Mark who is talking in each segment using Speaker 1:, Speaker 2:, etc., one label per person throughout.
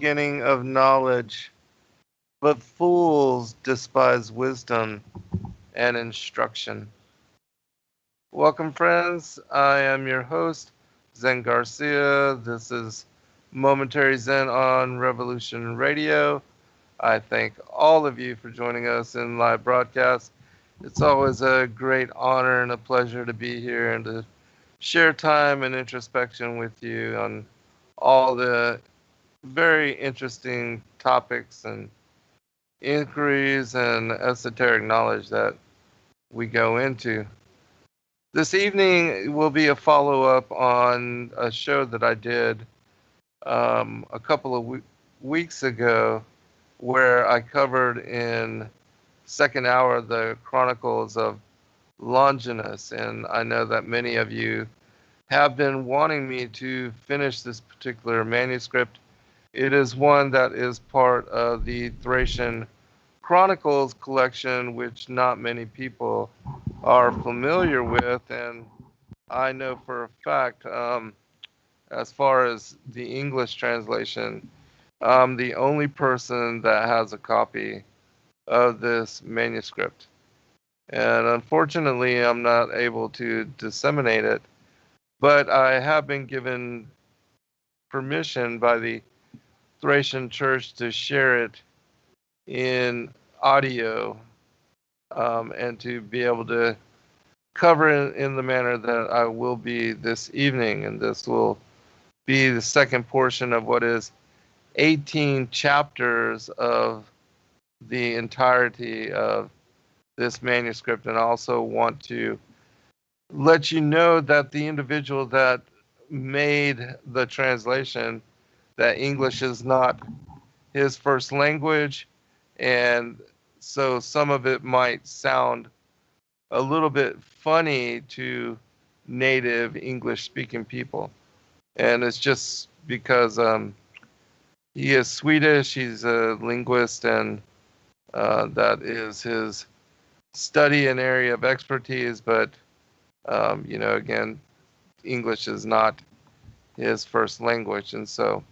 Speaker 1: beginning of knowledge, but fools despise wisdom and instruction. Welcome, friends. I am your host, Zen Garcia. This is Momentary Zen on Revolution Radio. I thank all of you for joining us in live broadcast. It's always a great honor and a pleasure to be here and to share time and introspection with you on all the very interesting topics and inquiries and esoteric knowledge that we go into. This evening will be a follow up on a show that I did a couple of weeks ago where I covered in second hour the Chronicles of Longinus. And I know that many of you have been wanting me to finish this particular manuscript. It is one that is part of the Thracian Chronicles collection, which not many people are familiar with. And I know for a fact, as far as the English translation, I'm the only person that has a copy of this manuscript. And unfortunately, I'm not able to disseminate it, but I have been given permission by the Thracian Church to share it in audio and to be able to cover it in the manner that I will be this evening. And this will be the second portion of what is 18 chapters of the entirety of this manuscript. And I also want to let you know that the individual that made the translation, that English is not his first language, and so some of it might sound a little bit funny to native English speaking people. And it's just because he is Swedish, he's a linguist, and that is his study and area of expertise. But, again, English is not his first language. And so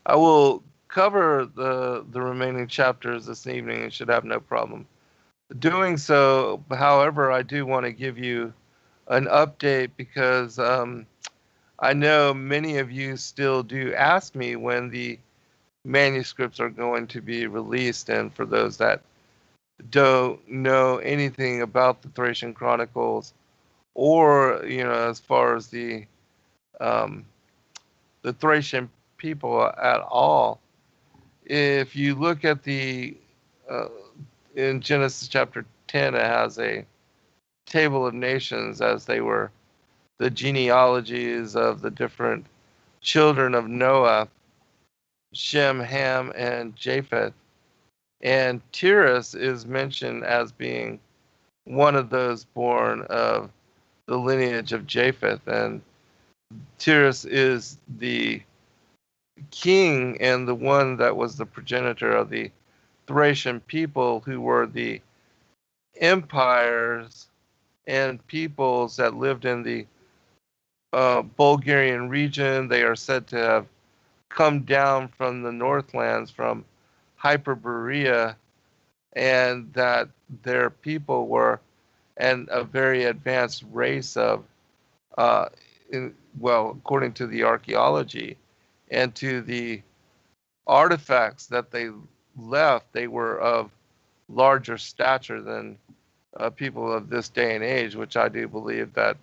Speaker 1: I will cover the remaining chapters this evening and should have no problem doing so. However, I do want to give you an update because I know many of you still do ask me when the manuscripts are going to be released. And for those that don't know anything about the Thracian Chronicles, or as far as the Thracian people at all, if you look at the in Genesis chapter 10, it has a table of nations as they were the genealogies of the different children of Noah, Shem, Ham, and Japheth. And Tiras is mentioned as being one of those born of the lineage of Japheth. And Tiras is the king and the one that was the progenitor of the Thracian people, who were the empires and peoples that lived in the Bulgarian region. They are said to have come down from the Northlands, from Hyperborea, and that their people were a very advanced race of, according to the archaeology and to the artifacts that they left, they were of larger stature than people of this day and age, which I do believe that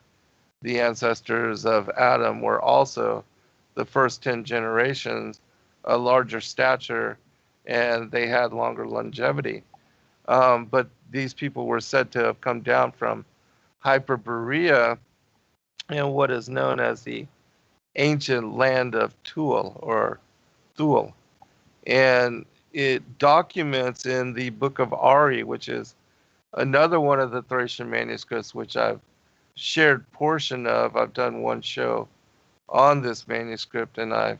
Speaker 1: the ancestors of Adam were also the first 10 generations, a larger stature, and they had longer longevity. But these people were said to have come down from Hyperborea and what is known as the ancient land of Thule or Thule. And it documents in the Book of Ari, which is another one of the Thracian manuscripts, which I've shared portion of. I've done one show on this manuscript, and I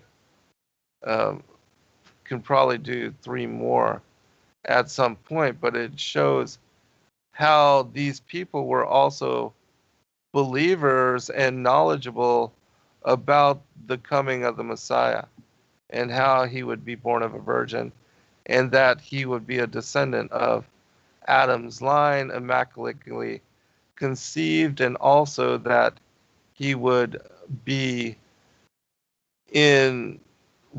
Speaker 1: can probably do 3 more at some point. But it shows how these people were also believers and knowledgeable about the coming of the Messiah. and how he would be born of a virgin, and that he would be a descendant of Adam's line, immaculately conceived, and also that he would be in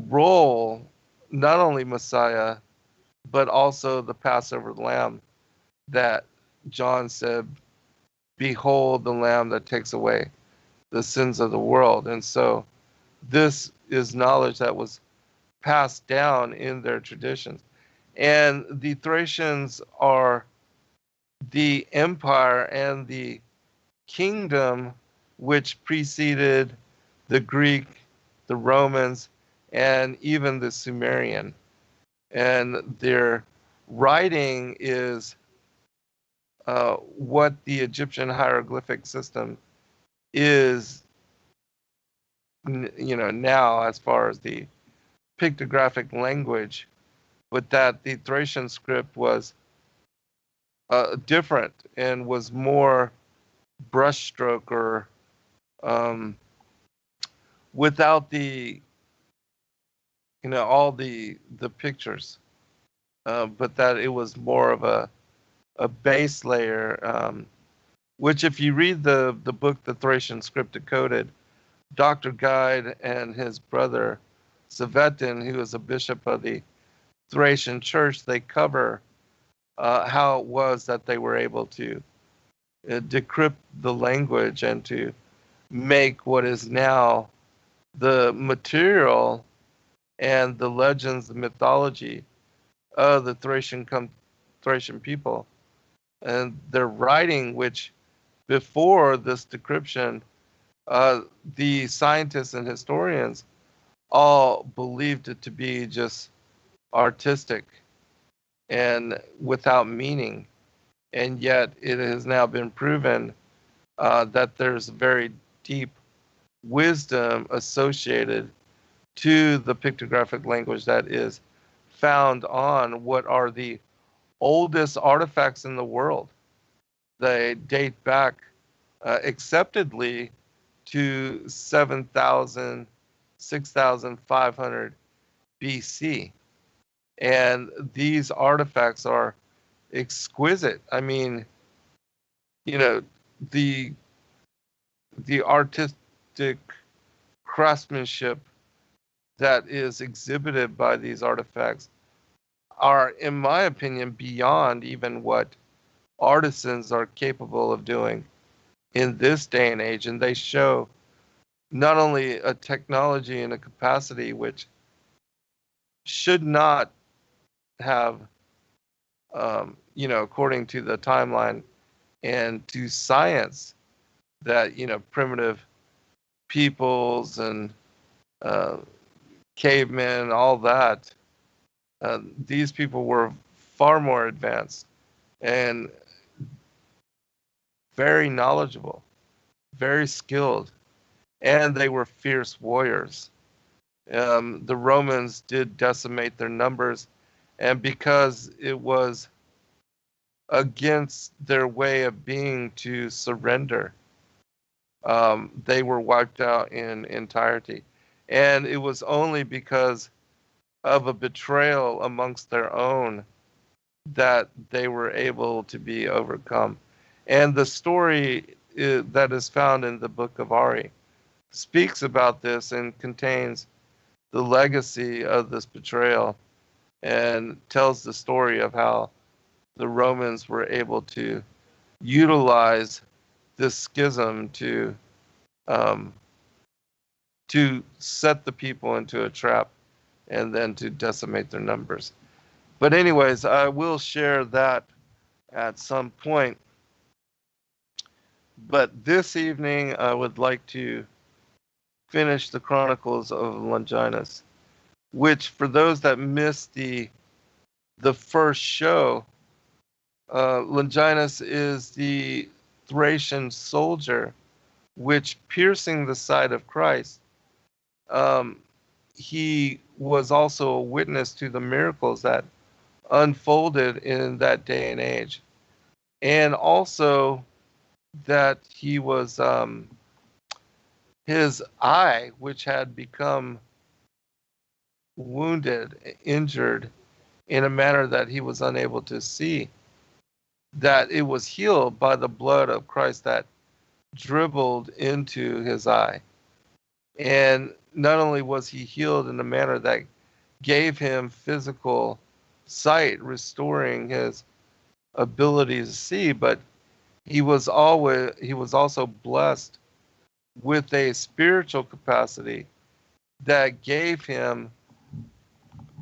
Speaker 1: role not only Messiah, but also the Passover lamb that John said, "Behold the lamb that takes away the sins of the world." And so this is knowledge that was passed down in their traditions. And the Thracians are the empire and the kingdom which preceded the Greek, the Romans, and even the Sumerian. And their writing is what the Egyptian hieroglyphic system is, now as far as the pictographic language, but that the Thracian script was different and was more brushstroke or um, without the all the pictures, but that it was more of a base layer, which if you read the book The Thracian Script Decoded, Dr. Guide and his brother Savetin, who is a bishop of the Thracian church, they cover how it was that they were able to decrypt the language and to make what is now the material and the legends, the mythology of the Thracian people. And their writing, which before this decryption, the scientists and historians all believed it to be just artistic and without meaning. And yet it has now been proven that there's very deep wisdom associated to the pictographic language that is found on what are the oldest artifacts in the world. They date back acceptedly to 7,000, 6,500 BC. And these artifacts are exquisite. I mean, you know, the the artistic craftsmanship that is exhibited by these artifacts are, in my opinion, beyond even what artisans are capable of doing in this day and age. And they show not only a technology and a capacity which should not have, according to the timeline and to science, that, primitive peoples and uh, cavemen, all that, these people were far more advanced and very knowledgeable, very skilled, and they were fierce warriors. The Romans did decimate their numbers, and because it was against their way of being to surrender, they were wiped out in entirety. And it was only because of a betrayal amongst their own that they were able to be overcome. And the story that is found in the book of Ari speaks about this and contains the legacy of this betrayal and tells the story of how the Romans were able to utilize this schism to set the people into a trap and then to decimate their numbers. But anyways, I will share that at some point. But this evening, I would like to finish the Chronicles of Longinus, which, for those that missed the first show, Longinus is the Thracian soldier, which, piercing the side of Christ, he was also a witness to the miracles that unfolded in that day and age. And also that he was, his eye, which had become wounded, injured in a manner that he was unable to see, that it was healed by the blood of Christ that dribbled into his eye. And not only was he healed in a manner that gave him physical sight, restoring his ability to see, but he was also blessed with a spiritual capacity that gave him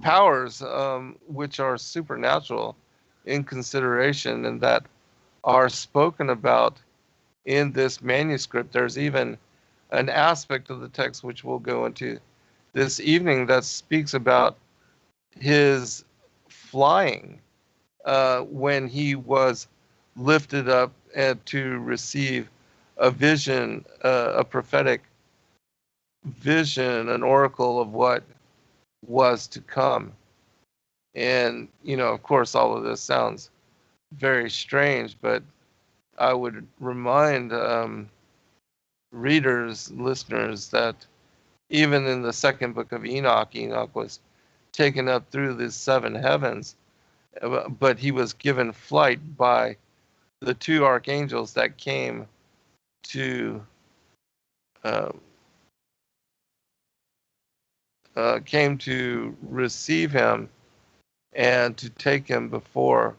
Speaker 1: powers, which are supernatural in consideration and that are spoken about in this manuscript. There's even an aspect of the text which we'll go into this evening that speaks about his flying when he was lifted up and to receive a vision, a prophetic vision, an oracle of what was to come. And, of course, all of this sounds very strange, but I would remind readers, listeners, that even in the second book of Enoch, Enoch was taken up through the seven heavens, but he was given flight by the two archangels that came to receive him and to take him before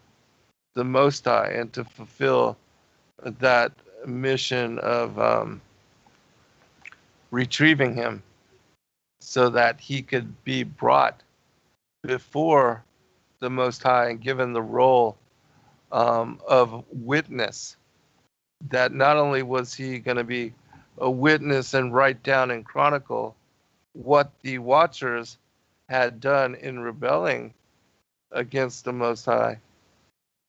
Speaker 1: the Most High and to fulfill that mission of retrieving him so that he could be brought before the Most High and given the role of witness. That not only was he going to be a witness and write down and chronicle what the Watchers had done in rebelling against the Most High,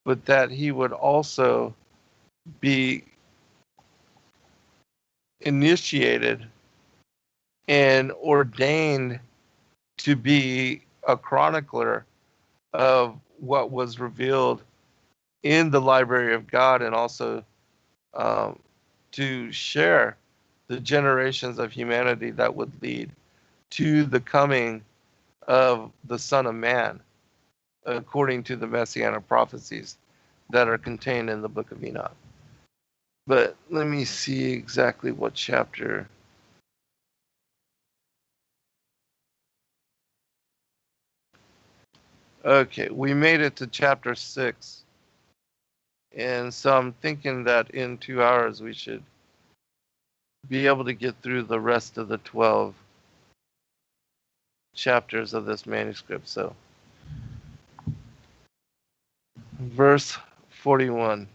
Speaker 1: but that he would also be initiated and ordained to be a chronicler of what was revealed in the library of God, and also to share the generations of humanity that would lead to the coming of the Son of Man, according to the messianic prophecies that are contained in the book of Enoch. But let me see exactly what chapter. Okay, we made it to chapter 6. And so I'm thinking that in 2 hours we should be able to get through the rest of the 12 chapters of this manuscript. So, verse 41.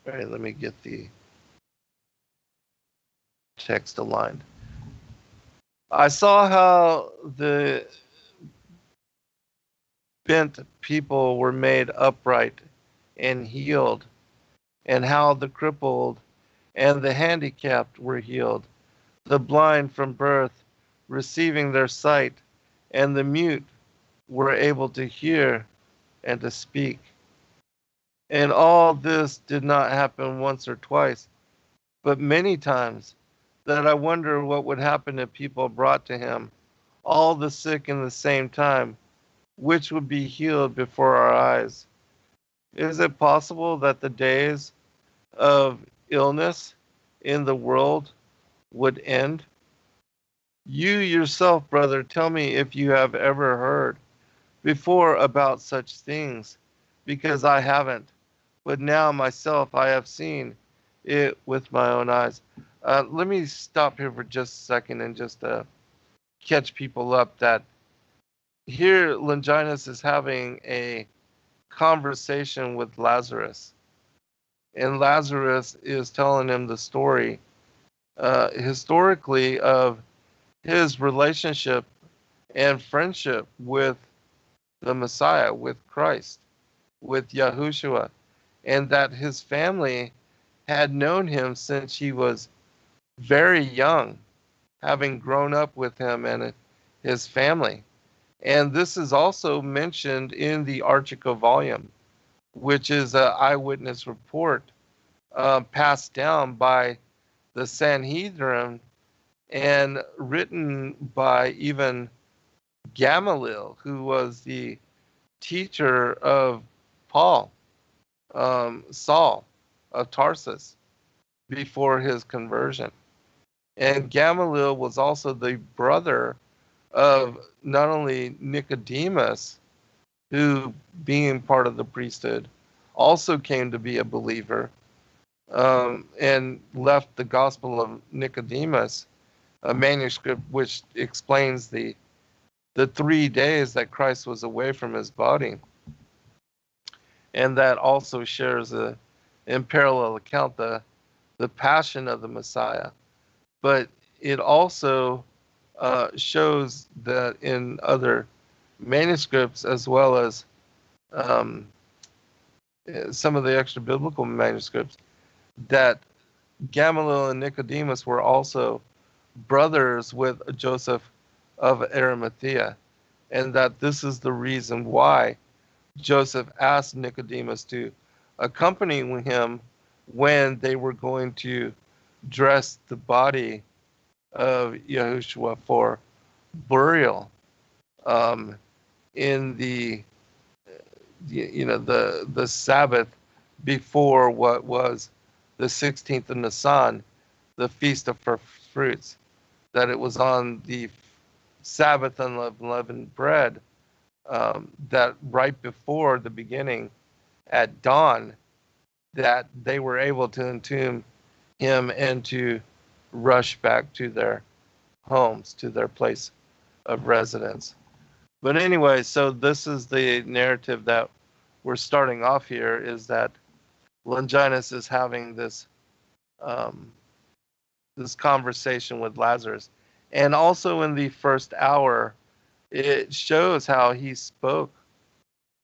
Speaker 1: All right, let me get the text aligned. I saw how the bent people were made upright and healed, and how the crippled and the handicapped were healed, the blind from birth receiving their sight, and the mute were able to hear and to speak. And all this did not happen once or twice, but many times, that I wonder what would happen if people brought to him all the sick in the same time, which would be healed before our eyes. Is it possible that the days of illness in the world would end? You yourself, brother, tell me if you have ever heard before about such things, because I haven't. But now myself I have seen it with my own eyes. Let me stop here for just a second and just catch people up that here Longinus is having a conversation with Lazarus. And Lazarus is telling him the story historically of his relationship and friendship with the Messiah, with Christ, with Yahushua, and that his family had known him since he was very young, having grown up with him and his family. And this is also mentioned in the Archico volume, which is an eyewitness report passed down by the Sanhedrin and written by even Gamaliel, who was the teacher of Paul, Saul of Tarsus, before his conversion. And Gamaliel was also the brother of not only Nicodemus, who, being part of the priesthood, also came to be a believer, and left the Gospel of Nicodemus, a manuscript which explains the 3 days that Christ was away from his body. And that also shares in parallel account the passion of the Messiah. But it also shows that in other manuscripts, as well as some of the extra biblical manuscripts, that Gamaliel and Nicodemus were also brothers with Joseph of Arimathea, and that this is the reason why Joseph asked Nicodemus to accompany him when they were going to dress the body of Yahushua for burial, in the Sabbath before what was the 16th of Nisan, the Feast of First Fruits, that it was on the Sabbath of unleavened bread, that right before the beginning at dawn, that they were able to entomb him and to rush back to their homes, to their place of residence. But anyway, so this is the narrative that we're starting off here, is that Longinus is having this this conversation with Lazarus. And also in the first hour, it shows how he spoke.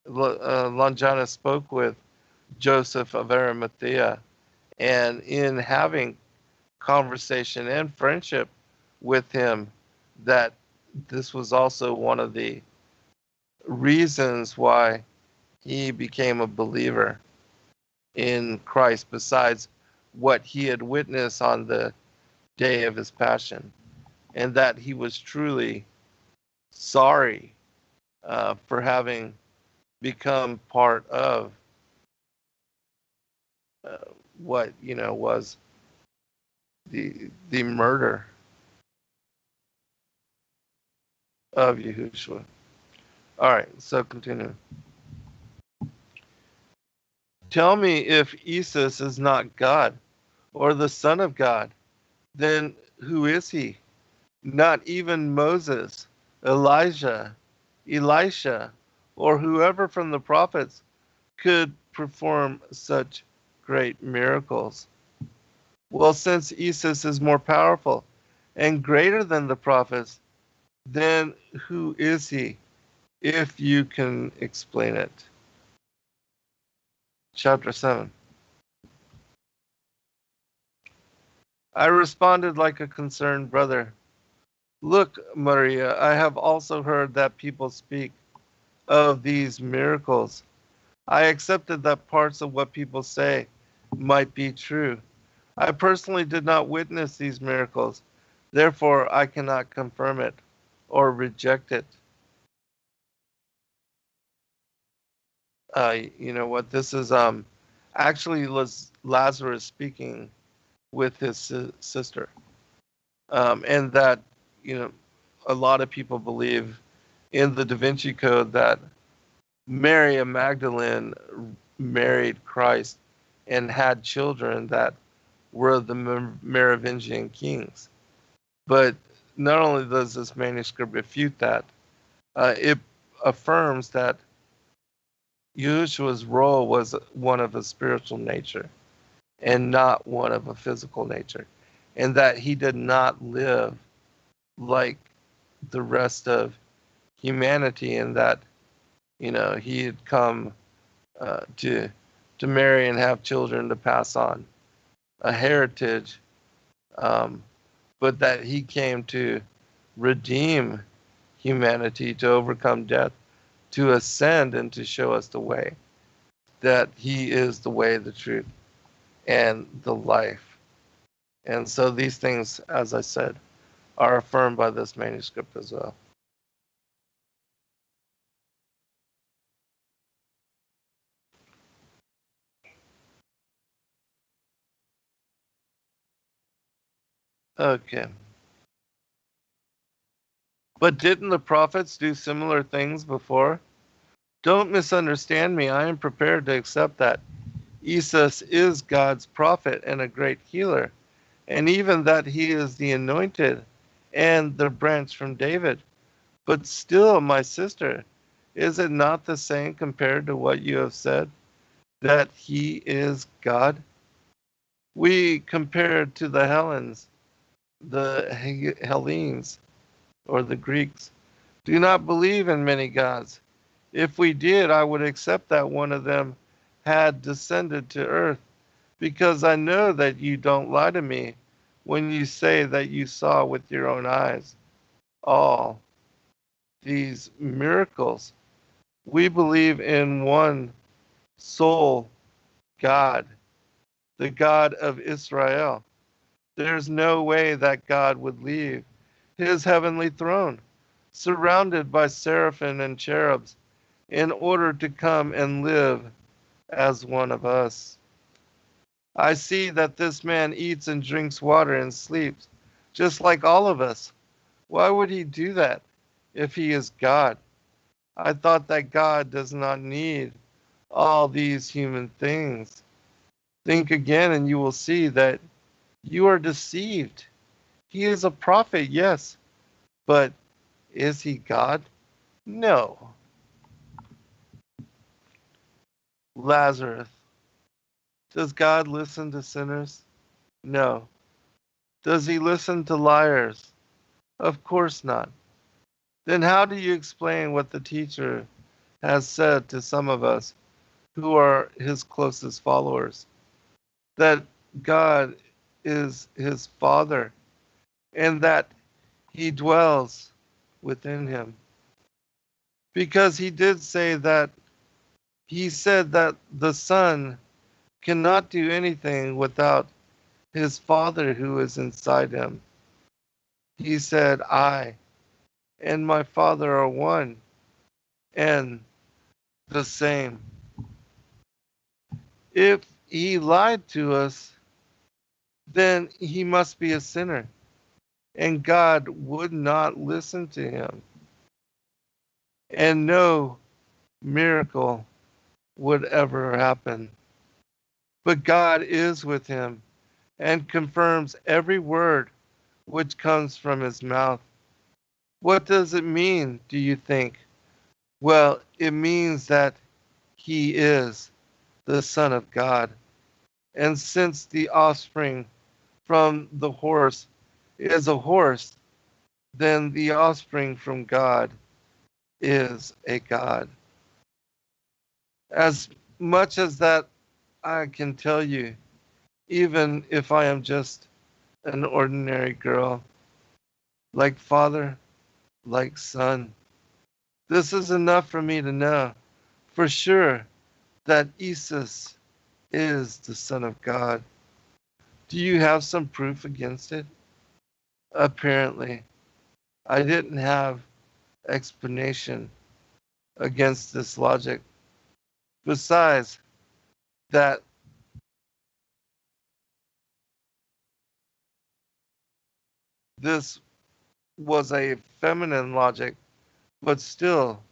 Speaker 1: Longinus spoke with Joseph of Arimathea, and in having conversation and friendship with him, that this was also one of the reasons why he became a believer in Christ, besides what he had witnessed on the day of his passion, and that he was truly sorry for having become part of what was the murder of Yahushua. All right, so continue. Tell me, if Isus is not God or the Son of God, then who is he? Not even Moses, Elijah, Elisha, or whoever from the prophets could perform such great miracles. Well, since Isus is more powerful and greater than the prophets, then who is he, if you can explain it? Chapter 7. I responded like a concerned brother. Look, Maria, I have also heard that people speak of these miracles. I accepted that parts of what people say might be true. I personally did not witness these miracles, therefore I cannot confirm it or reject it. You know what? This is actually Lazarus speaking with his sister, and that a lot of people believe in the Da Vinci Code that Mary of Magdalene married Christ and had children that were the Merovingian kings. But not only does this manuscript refute that, it affirms that Yeshua's role was one of a spiritual nature and not one of a physical nature, and that he did not live like the rest of humanity, and that he had come to marry and have children to pass on a heritage, but that he came to redeem humanity, to overcome death, to ascend, and to show us the way, that he is the way, the truth, and the life. And so these things, as I said, are affirmed by this manuscript as well. Okay. But didn't the prophets do similar things before? Don't misunderstand me. I am prepared to accept that Jesus is God's prophet and a great healer, and even that he is the anointed and the branch from David. But still, my sister, is it not the same compared to what you have said, that he is God? We compared to the Hellenes, or the Greeks, do not believe in many gods. If we did, I would accept that one of them had descended to earth, because I know that you don't lie to me when you say that you saw with your own eyes all these miracles. We believe in one sole God, the God of Israel. There's no way that God would leave his heavenly throne, surrounded by seraphim and cherubs, in order to come and live as one of us. I see that this man eats and drinks water and sleeps, just like all of us. Why would he do that if he is God? I thought that God does not need all these human things. Think again, and you will see that you are deceived. He is a prophet, yes, but is he God? No. Lazarus. Does God listen to sinners? No. Does he listen to liars? Of course not. Then how do you explain what the teacher has said to some of us who are his closest followers? That God is his Father and that he dwells within him. Because he did say that, he said that the Son cannot do anything without his Father who is inside him. He said, I and my Father are one and the same. If he lied to us, then he must be a sinner, and God would not listen to him, and no miracle would ever happen. But God is with him and confirms every word which comes from his mouth. What does it mean, do you think? Well, it means that he is the Son of God. And since the offspring from the horse is a horse, then the offspring from God is a God. As much as that I can tell you, even if I am just an ordinary girl, like father, like son, this is enough for me to know for sure that Jesus is the Son of God. Do you have some proof against it? Apparently, I didn't have explanation against this logic. Besides that, this was a feminine logic, but still,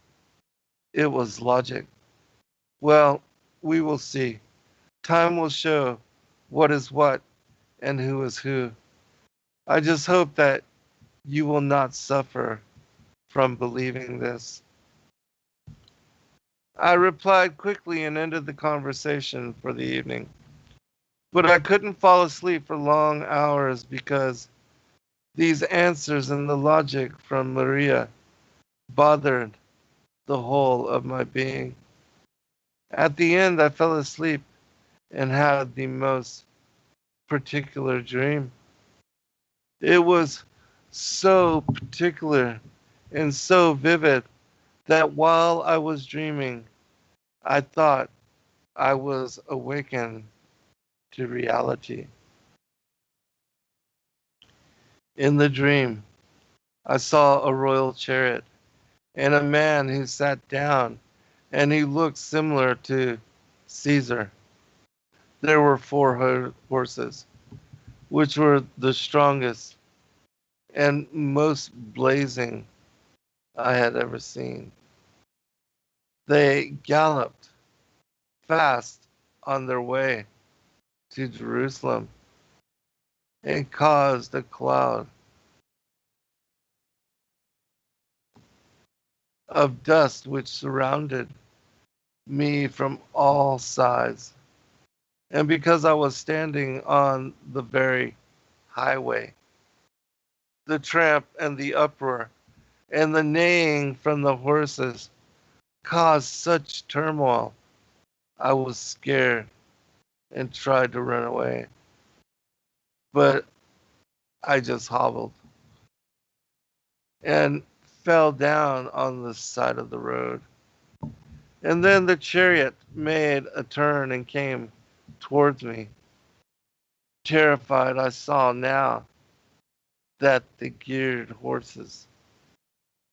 Speaker 1: it was logic. Well, we will see. Time will show what is what and who is who. I just hope that you will not suffer from believing this. I replied quickly and ended the conversation for the evening. But I couldn't fall asleep for long hours because these answers and the logic from Maria bothered the whole of my being. At the end, I fell asleep and had the most particular dream. It was so particular and so vivid that while I was dreaming, I thought I was awakened to reality. In the dream, I saw a royal chariot and a man who sat down, and he looked similar to Caesar. There were four horses, which were the strongest and most blazing I had ever seen. They galloped fast on their way to Jerusalem and caused a cloud of dust which surrounded me from all sides. And because I was standing on the very highway, the tramp and the uproar and the neighing from the horses caused such turmoil. I was scared and tried to run away, but I just hobbled and fell down on the side of the road. And then the chariot made a turn and came towards me. Terrified, I saw now that the geared horses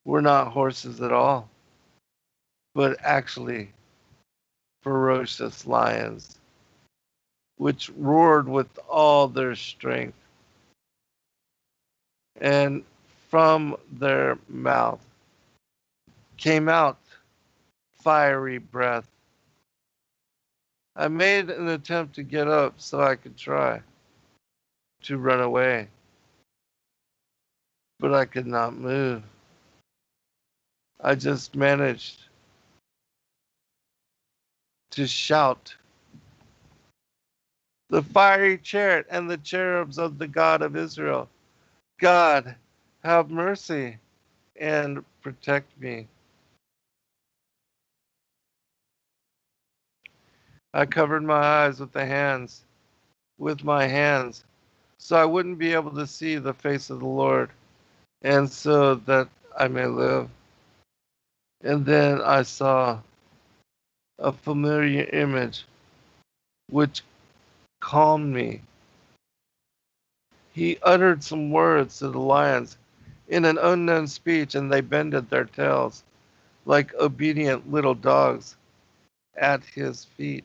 Speaker 1: were not horses at all, but actually ferocious lions, which roared with all their strength. And from their mouth came out fiery breath. I made an attempt to get up so I could try to run away, but I could not move. I just managed to shout, "The fiery chariot and the cherubs of the God of Israel, God, have mercy and protect me." I covered my eyes with my hands, so I wouldn't be able to see the face of the Lord, and so that I may live. And then I saw a familiar image which calmed me. He uttered some words to the lions in an unknown speech, and they bended their tails like obedient little dogs at his feet.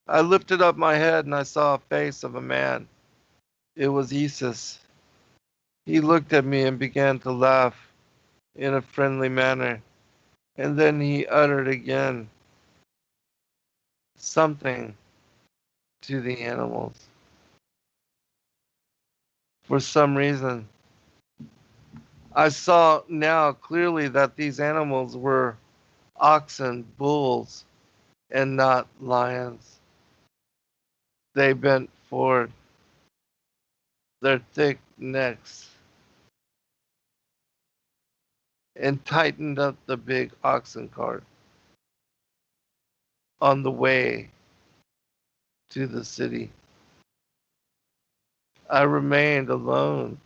Speaker 1: I lifted up my head and I saw a face of a man. It was Isis. He looked at me and began to laugh in a friendly manner, and then he uttered again something to the animals. For some reason, I saw now clearly that these animals were oxen, bulls, and not lions. They bent forward, their thick necks, and tightened up the big oxen cart on the way to the city. I remained alone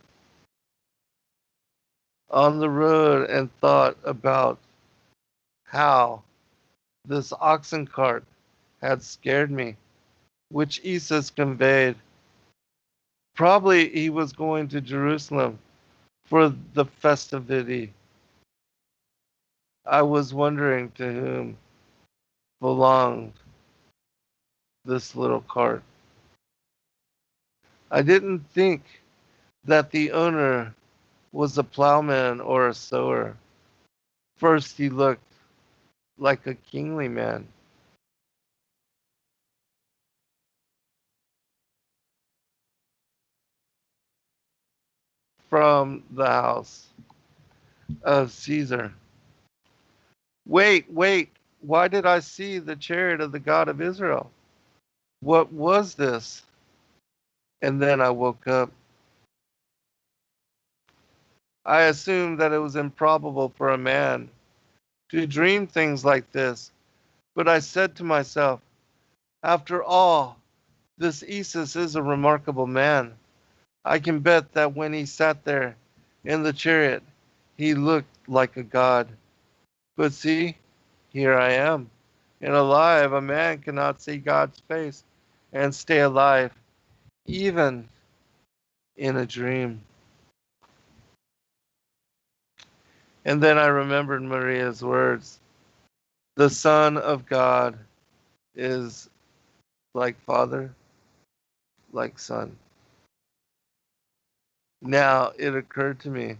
Speaker 1: on the road and thought about how this oxen cart had scared me, which Isis conveyed. Probably he was going to Jerusalem for the festivity. I was wondering to whom belonged this little cart. I didn't think that the owner was a plowman or a sower. First, he looked like a kingly man. From the house of Caesar. Wait, wait, why did I see the chariot of the God of Israel? What was this? And then I woke up. I assumed that it was improbable for a man to dream things like this, but I said to myself, after all, this Isis is a remarkable man. I can bet that when he sat there in the chariot, he looked like a god. But see, here I am, and alive. A man cannot see God's face and stay alive, even in a dream. And then I remembered Maria's words. The Son of God is like Father, like Son. Now it occurred to me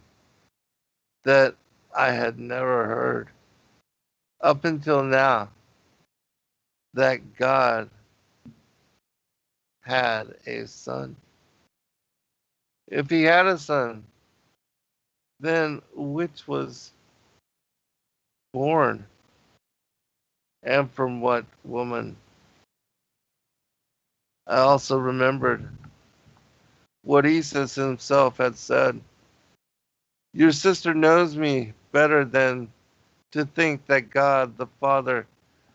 Speaker 1: that I had never heard up until now that God had a son. If he had a son, then which was born and from what woman? I also remembered what Isis himself had said. Your sister knows me better than to think that God the Father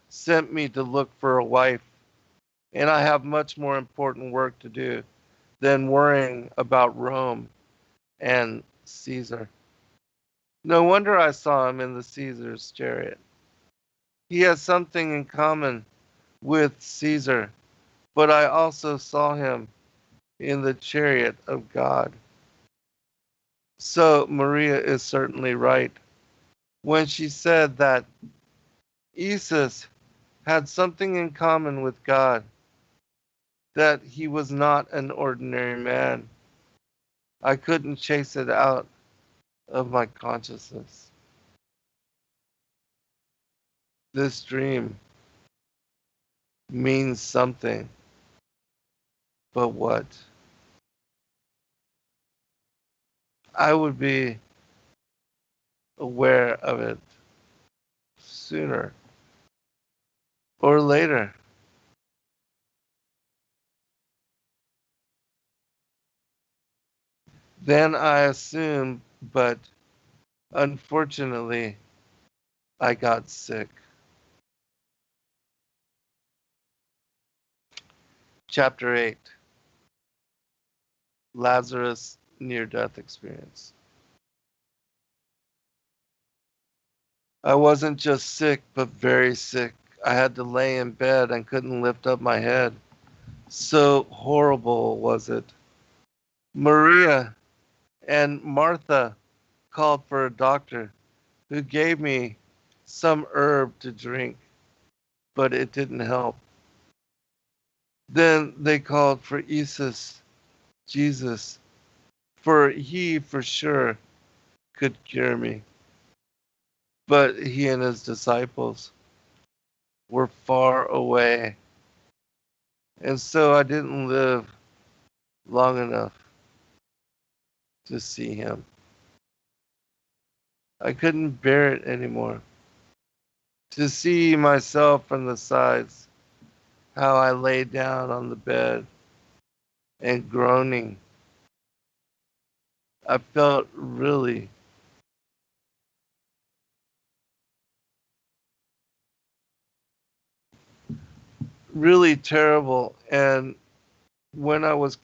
Speaker 1: sent me to look for a wife, and I have much more important work to do than worrying about Rome and Caesar. No wonder I saw him in the Caesar's chariot. He has something in common with Caesar, but I also saw him in the chariot of God. So Maria is certainly right when she said that Isis had something in common with God, that he was not an ordinary man. I couldn't chase it out of my consciousness. This dream means something, but what? I would be aware of it sooner or later. Then I assumed, but unfortunately, I got sick. Chapter 8, Lazarus' near-death experience. I wasn't just sick, but very sick. I had to lay in bed and couldn't lift up my head. So horrible was it. Maria and Martha called for a doctor who gave me some herb to drink, but it didn't help. Then they called for Jesus, for he for sure could cure me. But he and his disciples were far away, and so I didn't live long enough to see him. I couldn't bear it anymore. To see myself from the sides, how I lay down on the bed and groaning. I felt really terrible. And when I was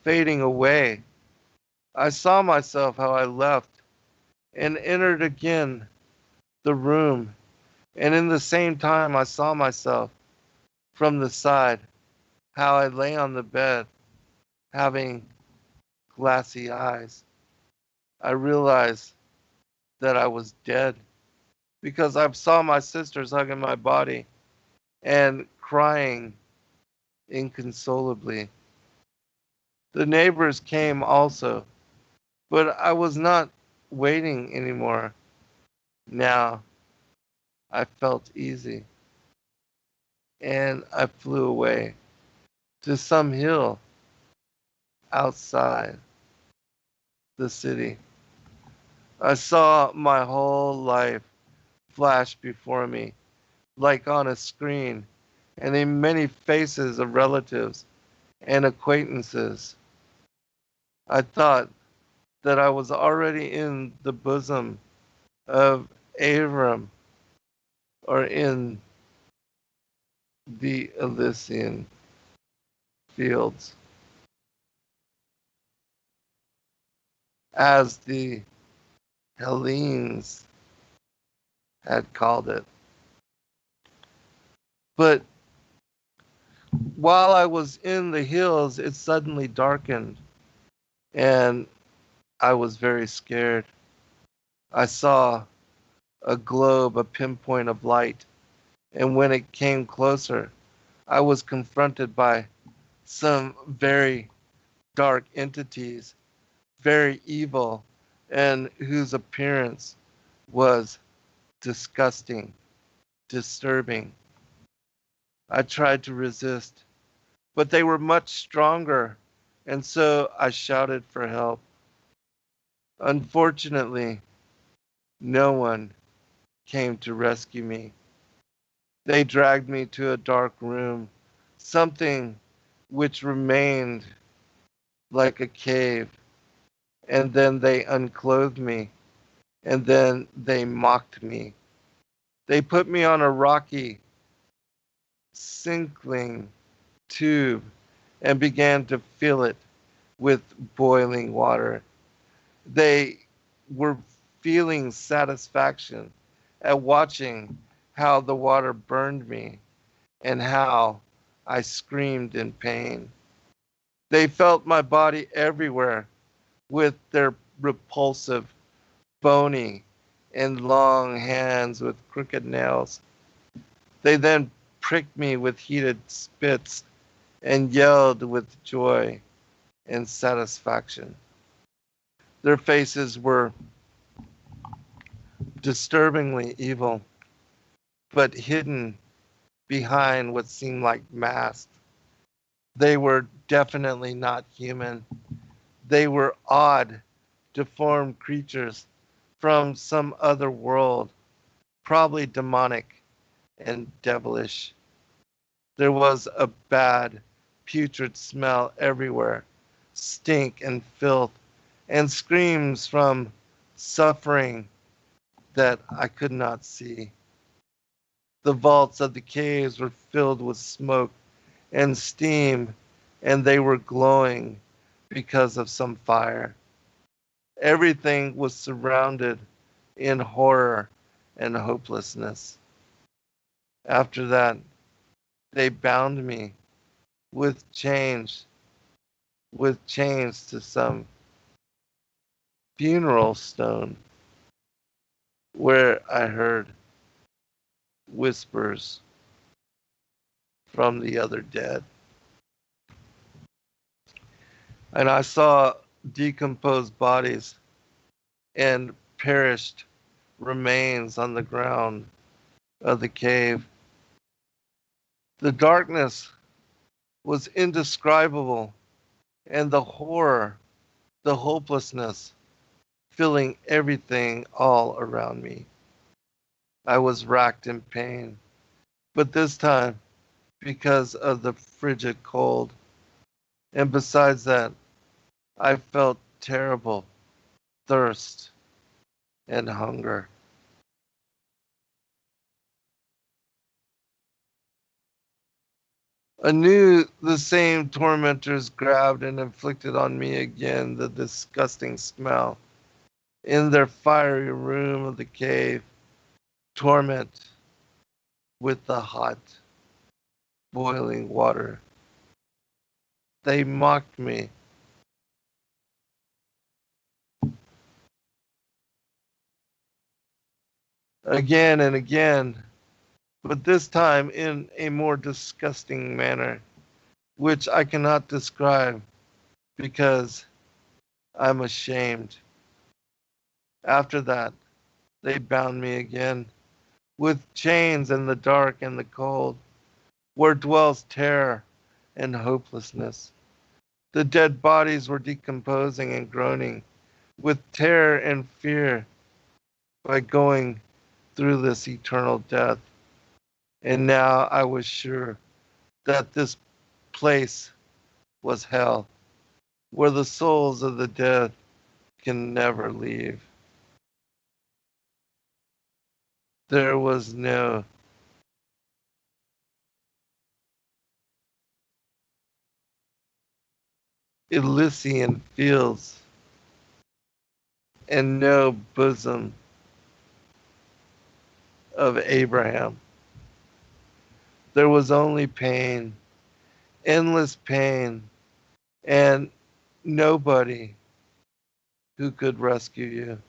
Speaker 1: fading away, I saw myself how I left and entered again the room. And in the same time, I saw myself from the side, how I lay on the bed, having glassy eyes. I realized that I was dead because I saw my sisters hugging my body and crying inconsolably. The neighbors came also, but I was not waiting anymore. Now I felt easy, and I flew away to some hill outside the city. I saw my whole life flash before me like on a screen, and in many faces of relatives and acquaintances. I thought that I was already in the bosom of Abram or in the Elysian fields, as the Hellenes had called it. But while I was in the hills, it suddenly darkened, and I was very scared. I saw a globe, a pinpoint of light, and when it came closer, I was confronted by some very dark entities, very evil, and whose appearance was disgusting, disturbing. I tried to resist, but they were much stronger, and so I shouted for help. Unfortunately, no one came to rescue me. They dragged me to a dark room, something which remained like a cave, and then they unclothed me, and then they mocked me. They put me on a rocky, sinkling tube and began to fill it with boiling water. They were feeling satisfaction at watching how the water burned me and how I screamed in pain. They felt my body everywhere with their repulsive, bony, and long hands with crooked nails. They then pricked me with heated spits and yelled with joy and satisfaction. Their faces were disturbingly evil, but hidden behind what seemed like masks. They were definitely not human. They were odd, deformed creatures from some other world, probably demonic and devilish. There was a bad, putrid smell everywhere, stink and filth, and screams from suffering that I could not see. The vaults of the caves were filled with smoke and steam, and they were glowing because of some fire. Everything was surrounded in horror and hopelessness. After that, they bound me with chains, with chains to some funeral stone where I heard whispers from the other dead. And I saw decomposed bodies and perished remains on the ground of the cave. The darkness was indescribable, and the horror, the hopelessness, filling everything all around me. I was racked in pain, but this time because of the frigid cold. And besides that, I felt terrible thirst and hunger. Anew, the same tormentors grabbed and inflicted on me again the disgusting smell. In their fiery room of the cave, torment with the hot, boiling water. They mocked me. Again and again, but this time in a more disgusting manner, which I cannot describe because I'm ashamed. After that, they bound me again with chains in the dark and the cold, where dwells terror and hopelessness. The dead bodies were decomposing and groaning with terror and fear by going through this eternal death. And now I was sure that this place was hell, where the souls of the dead can never leave. There was no Elysian fields and no bosom of Abraham. There was only pain, endless pain, and nobody who could rescue you.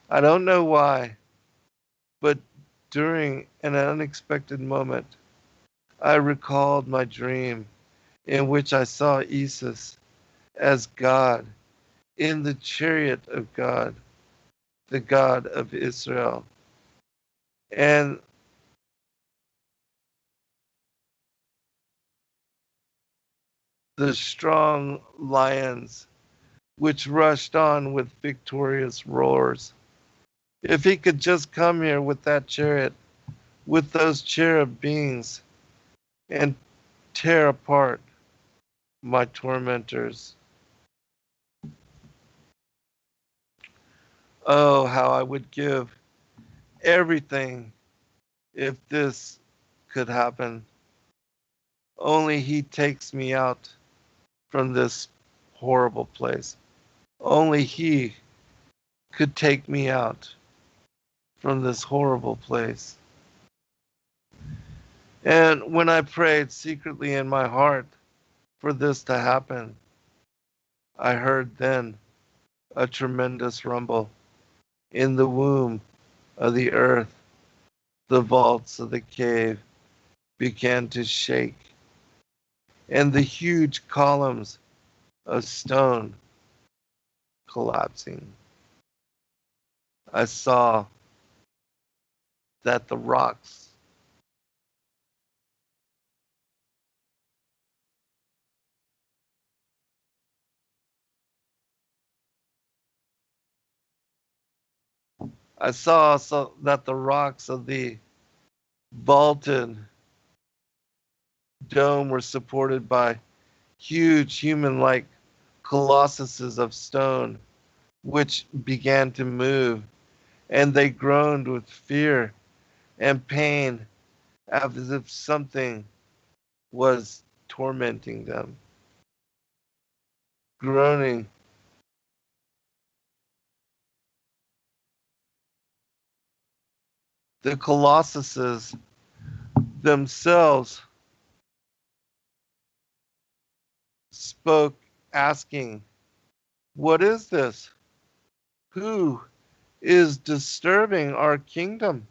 Speaker 1: I don't know why, but during an unexpected moment, I recalled my dream in which I saw Isis as God in the Chariot of God, the God of Israel. And the strong lions which rushed on with victorious roars. If he could just come here with that chariot, with those cherub beings, and tear apart my tormentors. Oh, how I would give everything if this could happen. Only he takes me out from this horrible place. Only he could take me out from this horrible place. And when I prayed secretly in my heart for this to happen, I heard then a tremendous rumble in the womb of the earth. The vaults of the cave began to shake, and the huge columns of stone collapsing. I saw that the rocks that the rocks of the vaulted dome were supported by huge human-like colossuses of stone, which began to move, and they groaned with fear and pain as if something was tormenting them. Groaning, the colossuses themselves spoke, asking, "What is this? Who is disturbing our kingdom?"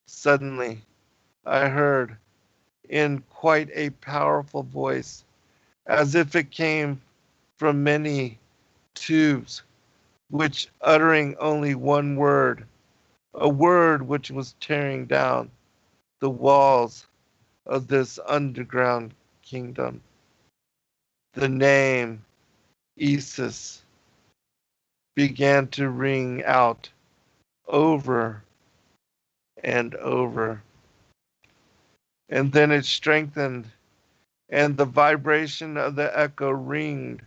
Speaker 1: Suddenly, I heard in quite a powerful voice, as if it came from many tubes, which uttering only one word, a word which was tearing down the walls of this underground kingdom. The name Isis began to ring out over and over. And then it strengthened, and the vibration of the echo ringed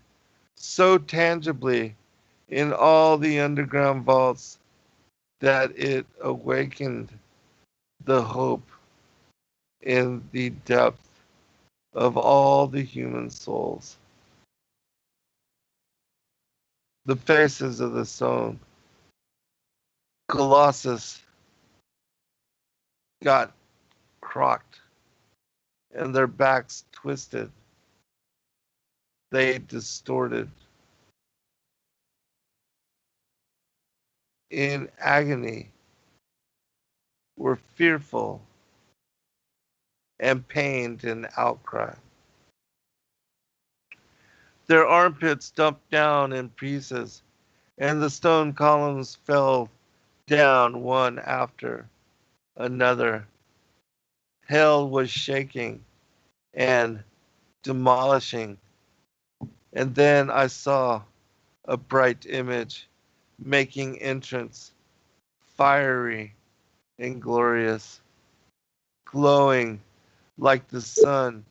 Speaker 1: so tangibly in all the underground vaults that it awakened the hope in the depth of all the human souls. The faces of the stone colossus got crocked and their backs twisted. They distorted in agony, were fearful and pained in outcry. Their armpits dumped down in pieces, and the stone columns fell down one after another. Hell was shaking and demolishing. And then I saw a bright image making entrance, fiery and glorious, glowing like the sun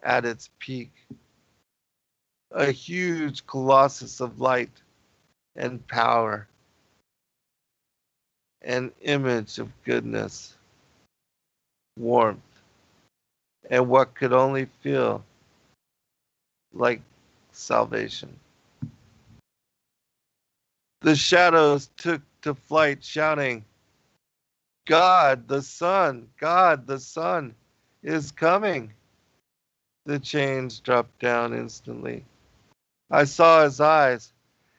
Speaker 1: at its peak. A huge colossus of light and power, an image of goodness, warmth, and what could only feel like salvation. The shadows took to flight, shouting, God the Son is coming. The chains dropped down instantly. I saw his eyes,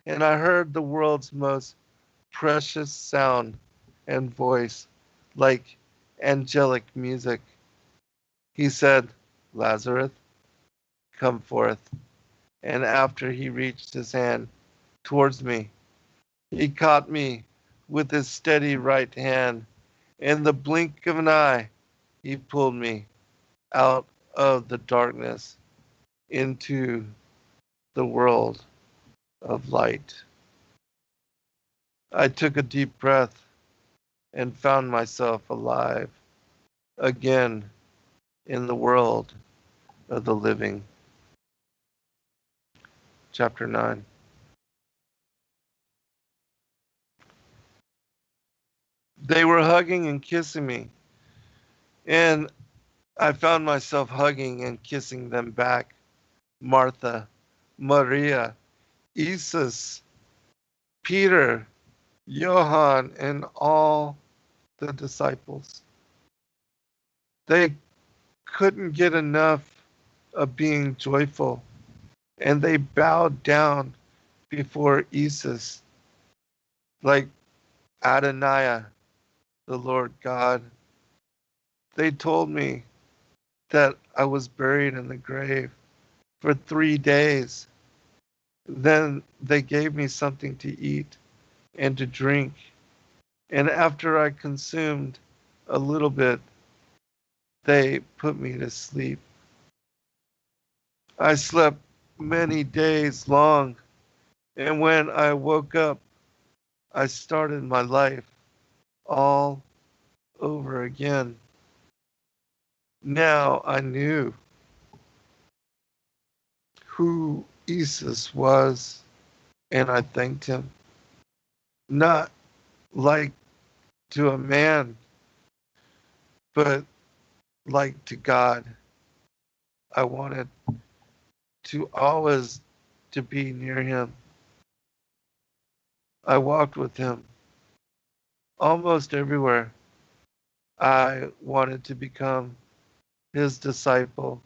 Speaker 1: and I heard the world's most precious sound and voice, like angelic music. He said, Lazarus, come forth. And after he reached his hand towards me, he caught me with his steady right hand. In the blink of an eye, he pulled me out of the darkness into the world of light. I took a deep breath and found myself alive again in the world of the living. Chapter 9. They were hugging and kissing me, and I found myself hugging and kissing them back. Martha, Maria, Jesus, Peter, Johann, and all the disciples. They couldn't get enough of being joyful, and they bowed down before Jesus, like Adonai, the Lord God. They told me that I was buried in the grave for 3 days. Then they gave me something to eat and to drink. And after I consumed a little bit, they put me to sleep. I slept many days long, and when I woke up, I started my life all over again. Now I knew who Jesus was, and I thanked him, not like to a man, but like to God. I wanted to always to be near him. I walked with him almost everywhere. I wanted to become his disciple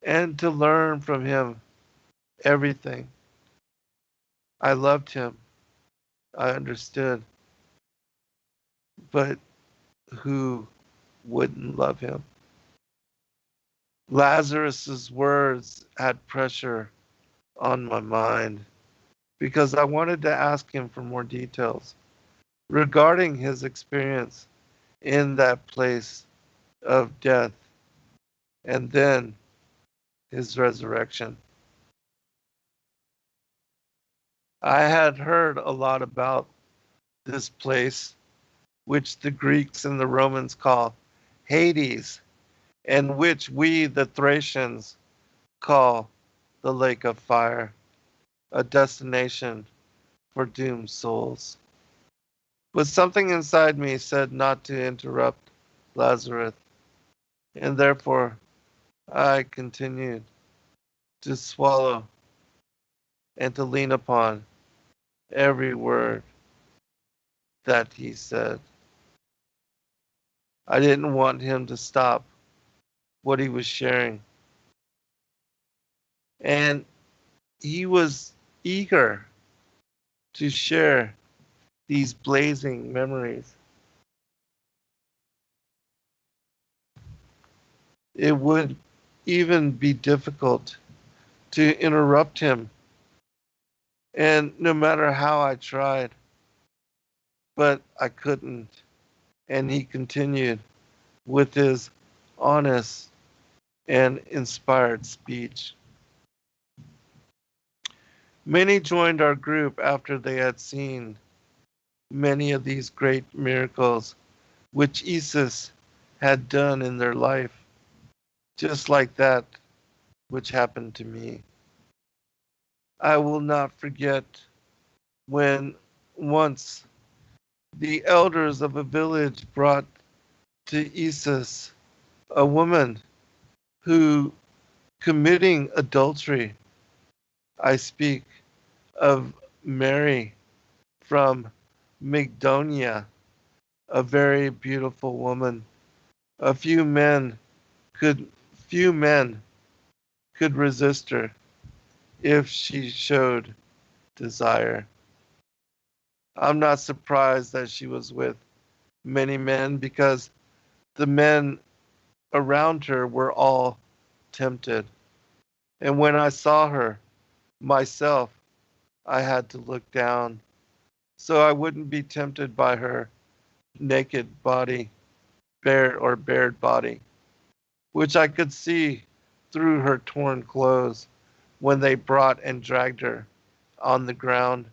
Speaker 1: and to learn from him everything. I loved him. I understood. But who wouldn't love him? Lazarus's words had pressure on my mind because I wanted to ask him for more details regarding his experience in that place of death and then his resurrection. I had heard a lot about this place, which the Greeks and the Romans call Hades, and which we, the Thracians, call the lake of fire, a destination for doomed souls. But something inside me said not to interrupt Lazarus, and therefore I continued to swallow and to lean upon every word that he said. I didn't want him to stop what he was sharing. And he was eager to share these blazing memories. It would even be difficult to interrupt him, and no matter how I tried, but I couldn't. And he continued with his honest and inspired speech. Many joined our group after they had seen many of these great miracles which Jesus had done in their life, just like that which happened to me. I will not forget when once the elders of a village brought to Jesus a woman who, committing adultery, I speak of Mary from Magdonia, a very beautiful woman. A few men could resist her if she showed desire. I'm not surprised that she was with many men because the men around her were all tempted. And when I saw her myself, I had to look down so I wouldn't be tempted by her naked body, bared body, which I could see through her torn clothes when they brought and dragged her on the ground.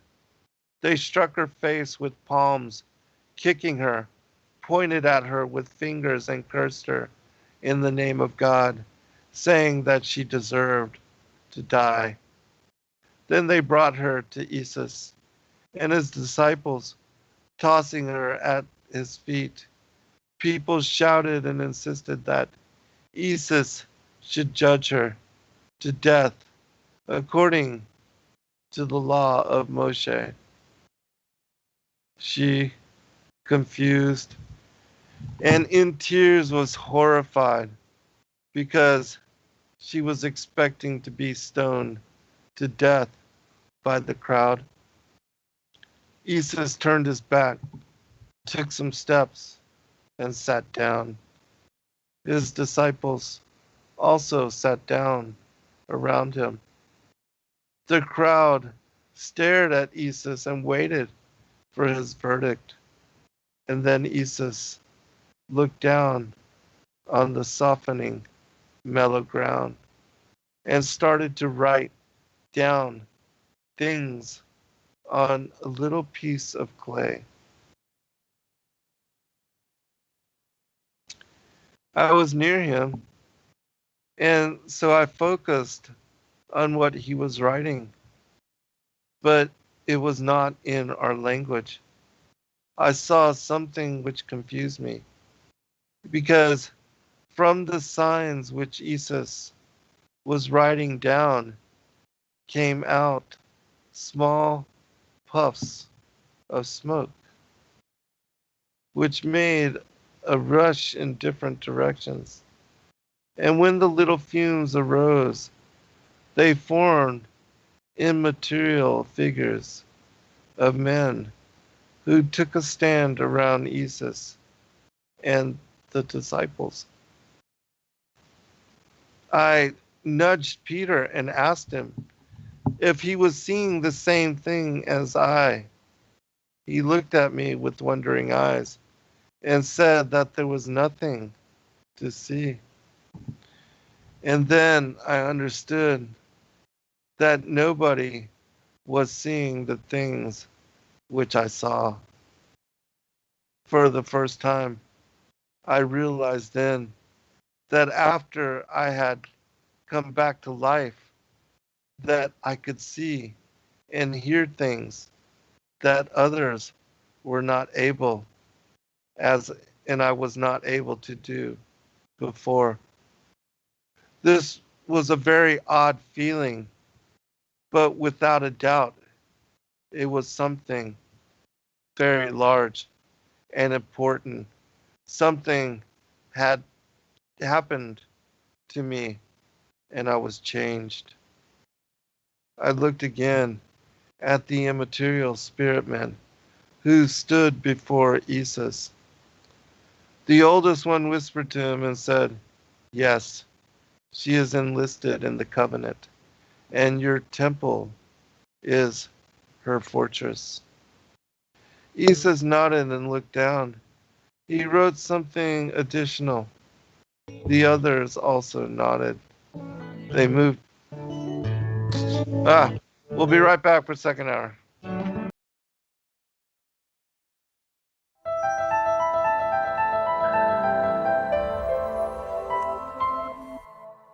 Speaker 1: They struck her face with palms, kicking her, pointed at her with fingers, and cursed her in the name of God, saying that she deserved to die. Then they brought her to Jesus and his disciples, tossing her at his feet. People shouted and insisted that Jesus should judge her to death according to the law of Moshe. She, confused and in tears, was horrified because she was expecting to be stoned to death by the crowd. Jesus turned his back, took some steps, and sat down. His disciples also sat down around him. The crowd stared at Jesus and waited for his verdict. And then Jesus looked down on the softening, mellow ground and started to write down things on a little piece of clay. I was near him, and so I focused on what he was writing, but it was not in our language. I saw something which confused me, because from the signs which Jesus was writing down came out small puffs of smoke, which made a rush in different directions. And when the little fumes arose, they formed immaterial figures of men who took a stand around Jesus and the disciples. I nudged Peter and asked him if he was seeing the same thing as I. He looked at me with wondering eyes and said that there was nothing to see. And then I understood that nobody was seeing the things which I saw. For the first time, I realized then that after I had come back to life, that I could see and hear things that others were not able and I was not able to do before. This was a very odd feeling, but without a doubt, it was something very large and important. Something had happened to me, and I was changed. I looked again at the immaterial spirit men who stood before Jesus. The oldest one whispered to him and said, "Yes, she is enlisted in the covenant, and your temple is her fortress." Jesus nodded and looked down. He wrote something additional. The others also nodded. They moved. We'll be right back for second hour.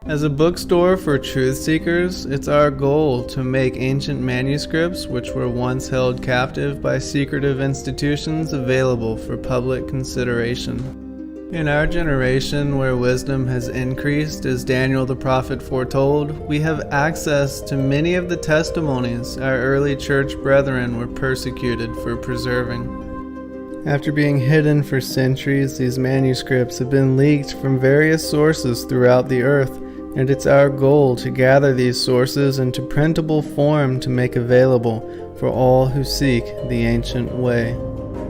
Speaker 2: As a bookstore for truth seekers, it's our goal to make ancient manuscripts which were once held captive by secretive institutions available for public consideration. In our generation, where wisdom has increased as Daniel the prophet foretold, we have access to many of the testimonies our early church brethren were persecuted for preserving. After being hidden for centuries, these manuscripts have been leaked from various sources throughout the earth, and it's our goal to gather these sources into printable form to make available for all who seek the ancient way.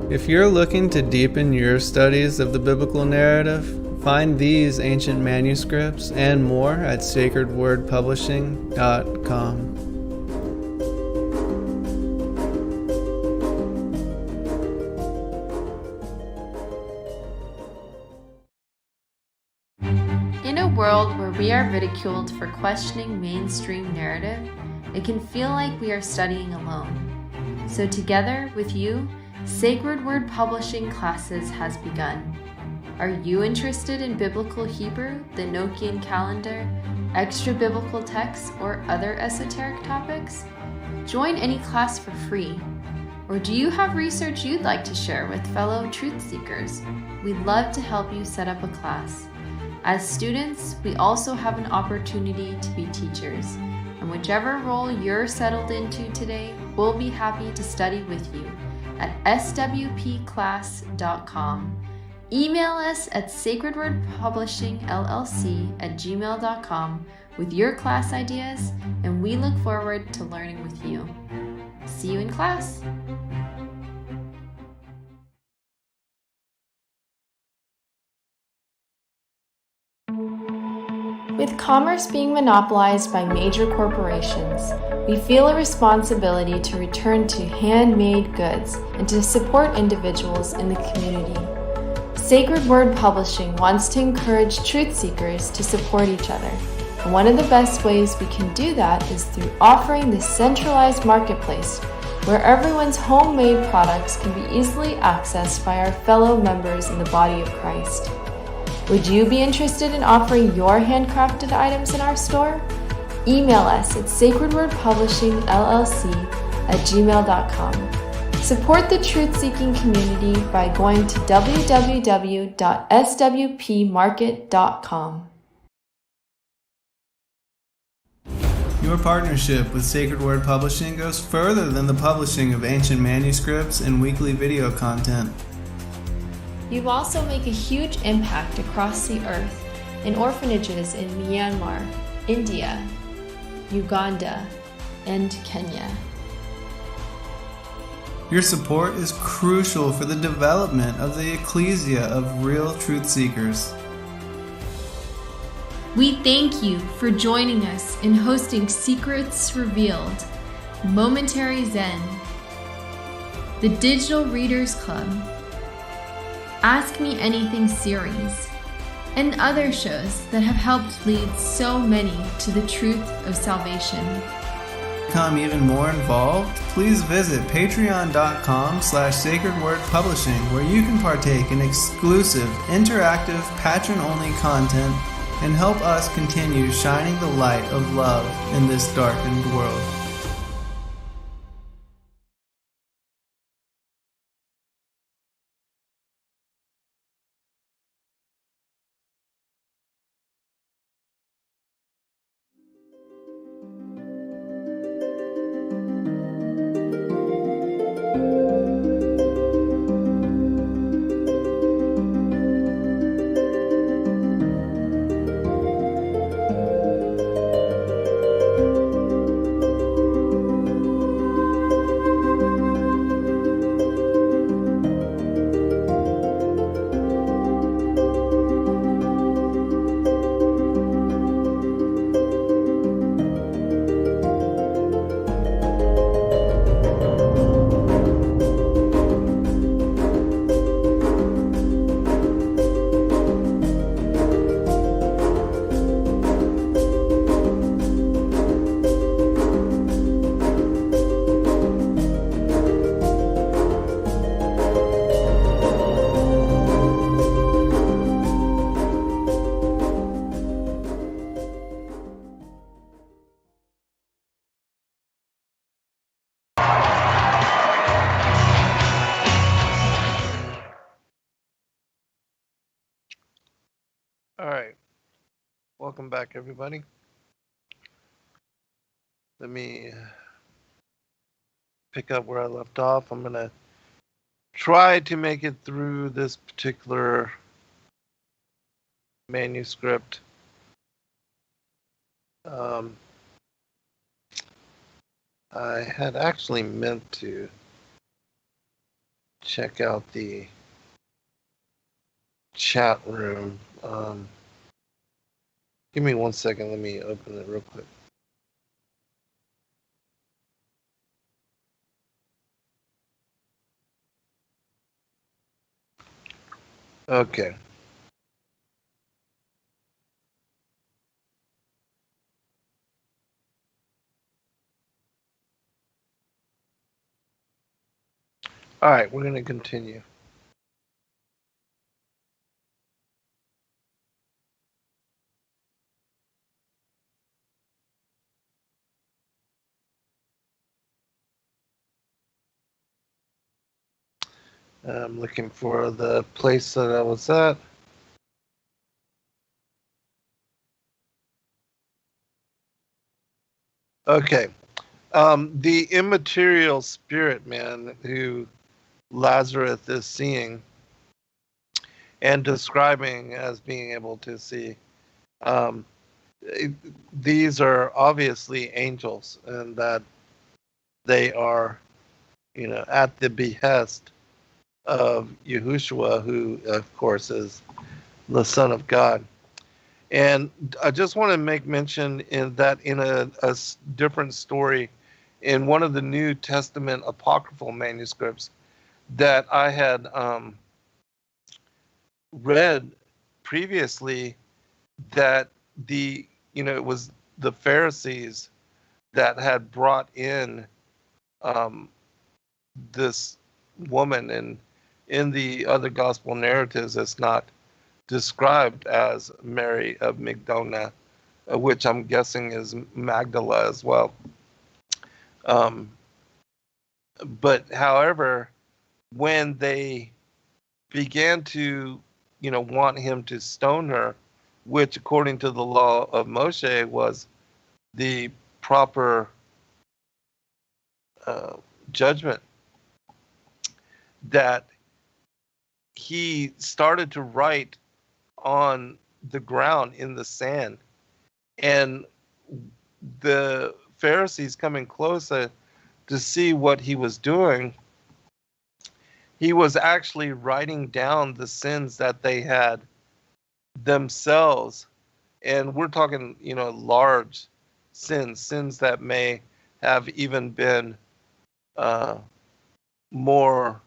Speaker 2: If you're looking to deepen your studies of the biblical narrative, find these ancient manuscripts and more at sacredwordpublishing.com.
Speaker 3: In a world where we are ridiculed for questioning mainstream narrative, it can feel like we are studying alone. So together with you, Sacred Word Publishing classes has begun. Are you interested in biblical Hebrew, the Enochian calendar, extra biblical texts, or other esoteric topics? Join any class for free. Or do you have research you'd like to share with fellow truth seekers? We'd love to help you set up a class. As students, we also have an opportunity to be teachers, and whichever role you're settled into today, we'll be happy to study with you at swpclass.com. Email us at sacredwordpublishingllc@gmail.com with your class ideas, and we look forward to learning with you. See you in class! With commerce being monopolized by major corporations, we feel a responsibility to return to handmade goods and to support individuals in the community. Sacred Word Publishing wants to encourage truth seekers to support each other, and one of the best ways we can do that is through offering this centralized marketplace where everyone's homemade products can be easily accessed by our fellow members in the body of Christ. Would you be interested in offering your handcrafted items in our store? Email us at sacredwordpublishingllc@gmail.com. Support the truth-seeking community by going to www.swpmarket.com.
Speaker 2: Your partnership with Sacred Word Publishing goes further than the publishing of ancient manuscripts and weekly video content.
Speaker 3: You also make a huge impact across the earth in orphanages in Myanmar, India, Uganda, and Kenya.
Speaker 2: Your support is crucial for the development of the ecclesia of real truth seekers.
Speaker 3: We thank you for joining us in hosting Secrets Revealed, Momentary Zen, the Digital Readers Club, Ask Me Anything series, and other shows that have helped lead so many to the truth of salvation.
Speaker 2: To become even more involved, please visit patreon.com/sacredwordpublishing, where you can partake in exclusive, interactive, patron-only content and help us continue shining the light of love in this darkened world.
Speaker 1: All right. Welcome back, everybody. Let me pick up where I left off. I'm going to try to make it through this particular manuscript. I had actually meant to check out the chat room. Give me 1 second. Let me open it real quick. Okay. All right, we're going to continue. I'm looking for the place that I was at. Okay. The immaterial spirit man who Lazarus is seeing and describing as being able to see. These are obviously angels, and that they are, at the behest of Yahushua, who, of course, is the Son of God. And I just want to make mention in a different story, in one of the New Testament apocryphal manuscripts that I had read previously, that it was the Pharisees that had brought in this woman, and in the other gospel narratives it's not described as Mary of Magdala, which I'm guessing is Magdala as well. But however, when they began to, want him to stone her, which according to the law of Moshe was the proper judgment, that he started to write on the ground in the sand, and the Pharisees coming closer to see what he was doing, he was actually writing down the sins that they had themselves. And we're talking, large sins that may have even been more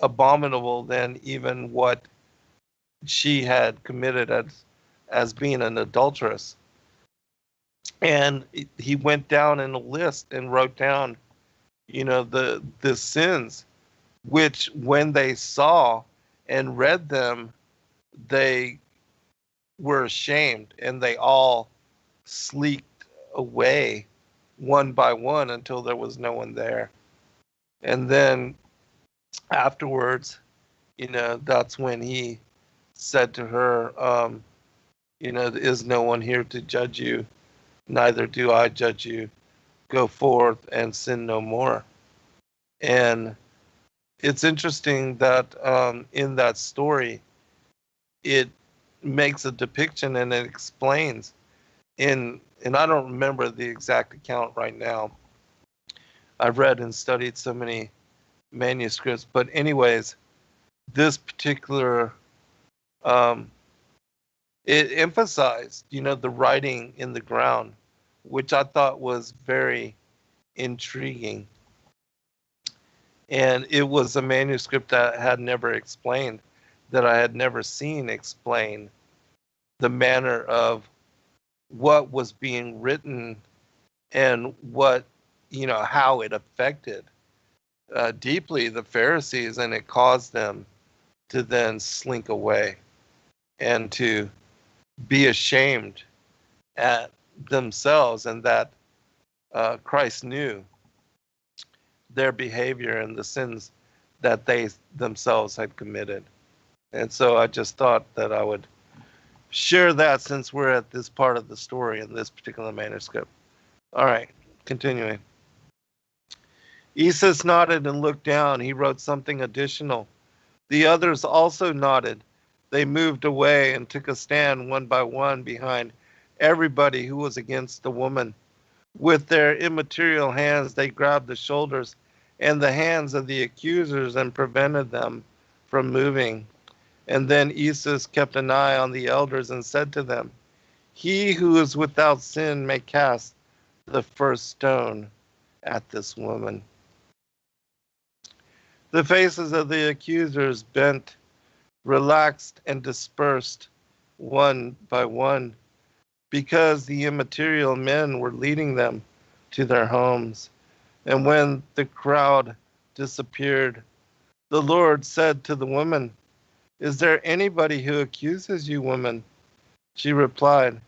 Speaker 1: abominable than even what she had committed as being an adulteress. And he went down in a list and wrote down, the sins, which when they saw and read them, they were ashamed, and they all sleeked away one by one until there was no one there. And then afterwards, that's when he said to her, is no one here to judge you? Neither do I judge you. Go forth and sin no more. And it's interesting that in that story, it makes a depiction and it explains and I don't remember the exact account right now. I've read and studied so many manuscripts, but anyways, this particular it emphasized, the writing in the ground, which I thought was very intriguing. And it was a manuscript that I had never explained, that I had never seen explain the manner of what was being written and what, how it affected deeply the Pharisees, and it caused them to then slink away and to be ashamed at themselves, and that Christ knew their behavior and the sins that they themselves had committed. And so I just thought that I would share that since we're at this part of the story in this particular manuscript. All right, continuing. Isis nodded and looked down. He wrote something additional. The others also nodded. They moved away and took a stand one by one behind everybody who was against the woman. With their immaterial hands, they grabbed the shoulders and the hands of the accusers and prevented them from moving. And then Isis kept an eye on the elders and said to them, "He who is without sin may cast the first stone at this woman." The faces of the accusers bent, relaxed, and dispersed one by one, because the immaterial men were leading them to their homes. And when the crowd disappeared, the Lord said to the woman, "Is there anybody who accuses you, woman?" She replied,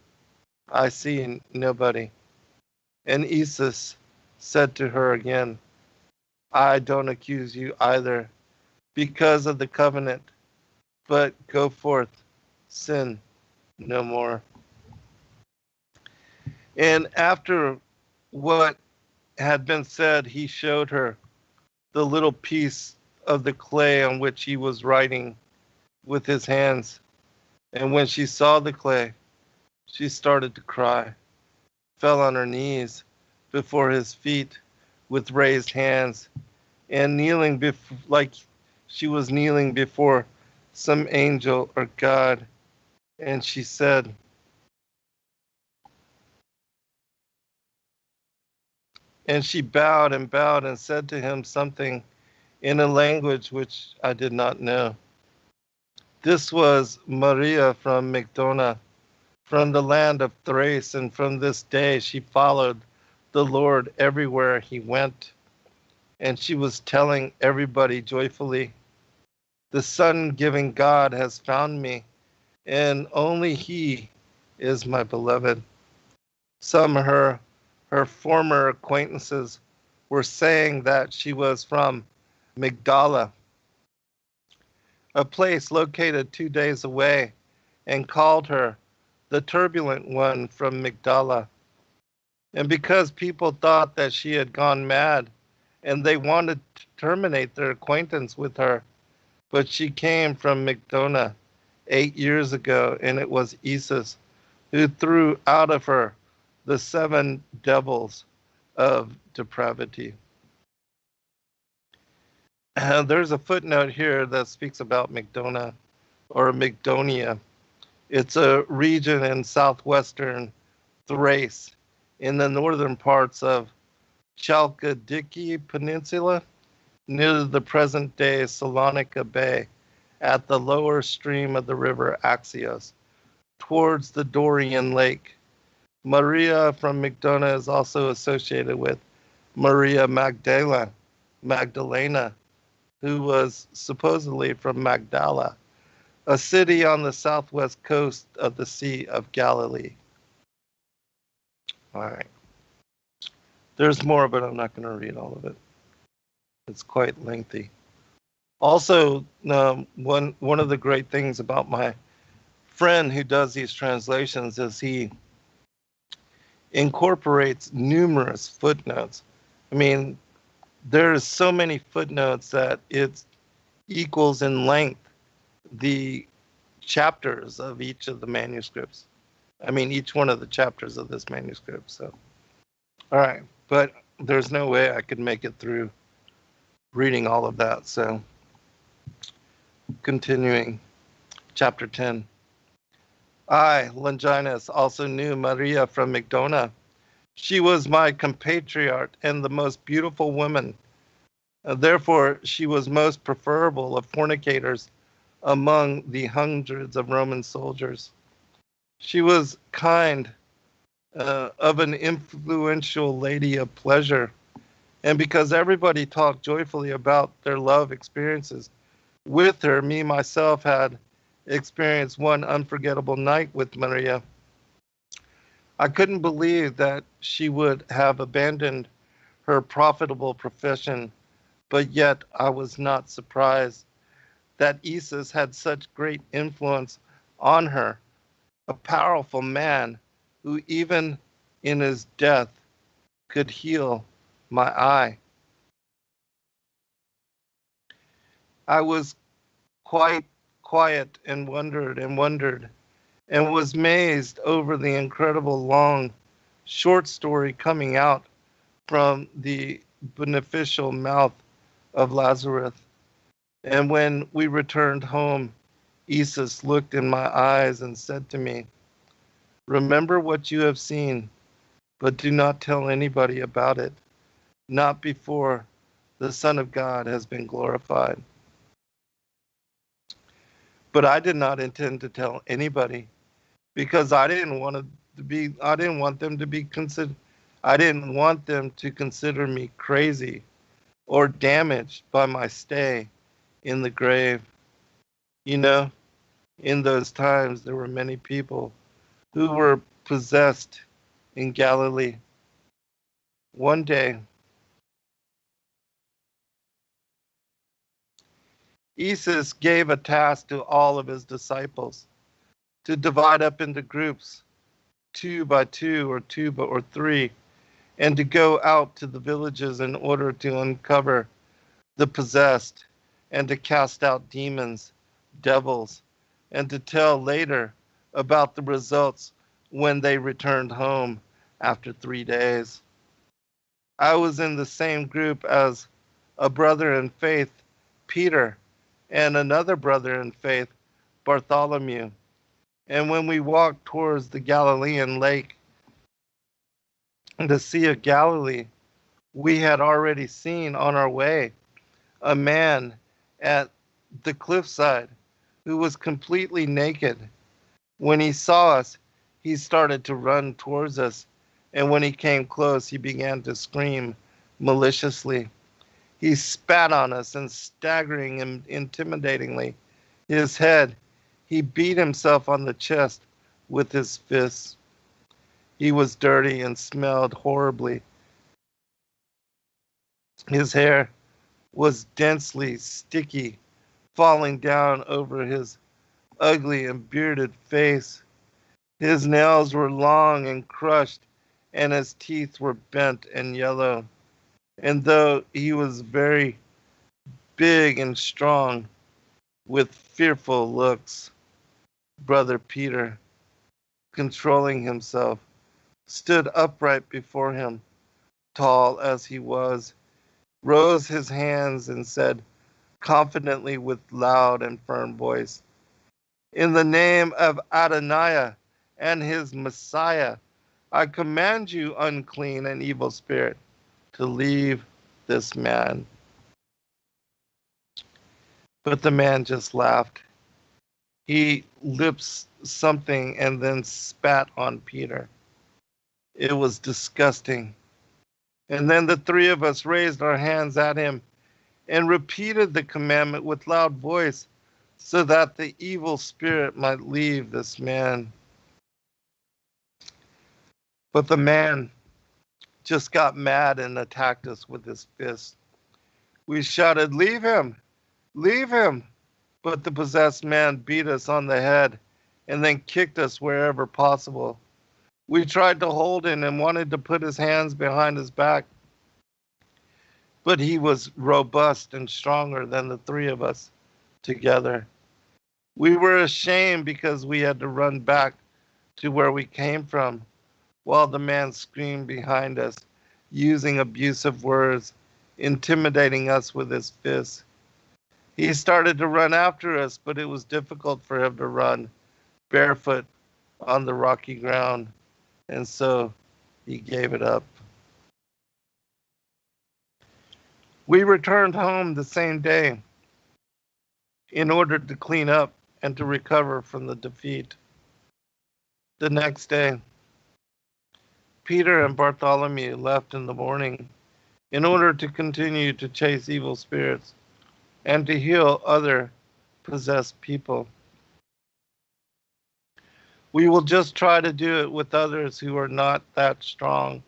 Speaker 1: "I see nobody." And Isis said to her again, "I don't accuse you either because of the covenant, but go forth, sin no more." And after what had been said, he showed her the little piece of the clay on which he was writing with his hands. And when she saw the clay, she started to cry, fell on her knees before his feet with raised hands, and kneeling like she was kneeling before some angel or God. And she said, and she bowed and said to him something in a language which I did not know. This was Maria from Mygdona, from the land of Thrace, and from this day she followed the Lord everywhere he went. And she was telling everybody joyfully, "The Son-giving God has found me, and only he is my beloved." Some of her former acquaintances were saying that she was from Migdala, a place located 2 days away, and called her the turbulent one from Migdala. And because people thought that she had gone mad, and they wanted to terminate their acquaintance with her, but she came from Mygdona 8 years ago, and it was Isis who threw out of her the 7 devils of depravity. There's a footnote here that speaks about Mygdona or Mygdonia. It's a region in southwestern Thrace in the northern parts of Chalkidiki Peninsula near the present-day Salonika Bay at the lower stream of the river Axios towards the Dorian Lake. Maria from Mygdona is also associated with Maria Magdalena, who was supposedly from Magdala, a city on the southwest coast of the Sea of Galilee. All right. There's more, but I'm not going to read all of it. It's quite lengthy. Also, one of the great things about my friend who does these translations is he incorporates numerous footnotes. I mean, there's so many footnotes that it equals in length the chapters of each of the manuscripts. I mean, each one of the chapters of this manuscript. So, all right, but there's no way I could make it through reading all of that. So, continuing, chapter 10. I, Longinus, also knew Maria from Mygdona. She was my compatriot and the most beautiful woman. Therefore, she was most preferable of fornicators among the hundreds of Roman soldiers. She was kind, of an influential lady of pleasure, and because everybody talked joyfully about their love experiences with her, me myself had experienced one unforgettable night with Maria. I couldn't believe that she would have abandoned her profitable profession, but yet I was not surprised that Isis had such great influence on her, a powerful man who even in his death could heal my eye. I was quite quiet and wondered and was amazed over the incredible long short story coming out from the beneficial mouth of Lazarus. And when we returned home, Isis looked in my eyes and said to me, "Remember what you have seen, but do not tell anybody about it, not before the Son of God has been glorified." But I did not intend to tell anybody because I didn't want them to be considered, I didn't want them to consider me crazy or damaged by my stay in the grave. You know, in those times, there were many people who were possessed in Galilee. One day, Jesus gave a task to all of his disciples to divide up into groups, 2 by 2 or or 3, and to go out to the villages in order to uncover the possessed and to cast out demons, devils, and to tell later about the results when they returned home after 3 days. I was in the same group as a brother in faith, Peter, and another brother in faith, Bartholomew. And when we walked towards the Galilean lake, the Sea of Galilee, we had already seen on our way a man at the cliffside who was completely naked. When he saw us, he started to run towards us, and when he came close, he began to scream maliciously. He spat on us and staggering and intimidatingly his head, he beat himself on the chest with his fists. He was dirty and smelled horribly. His hair was densely sticky, falling down over his ugly and bearded face. His nails were long and crushed, and his teeth were bent and yellow. And though he was very big and strong, with fearful looks, Brother Peter, controlling himself, stood upright before him, tall as he was, rose his hands and said confidently with loud and firm voice, "In the name of Adonai and his Messiah, I command you, unclean and evil spirit, to leave this man." But the man just laughed. He lips something and then spat on Peter. It was disgusting. And then the 3 of us raised our hands at him and repeated the commandment with loud voice so that the evil spirit might leave this man. But the man just got mad and attacked us with his fist. We shouted, "Leave him! Leave him!" But the possessed man beat us on the head and then kicked us wherever possible. We tried to hold him and wanted to put his hands behind his back, but he was robust and stronger than the 3 of us together. We were ashamed because we had to run back to where we came from while the man screamed behind us, using abusive words, intimidating us with his fists. He started to run after us, but it was difficult for him to run barefoot on the rocky ground, and so he gave it up. We returned home the same day in order to clean up and to recover from the defeat. The next day, Peter and Bartholomew left in the morning in order to continue to chase evil spirits and to heal other possessed people. We will just try to do it with others who are not that strong,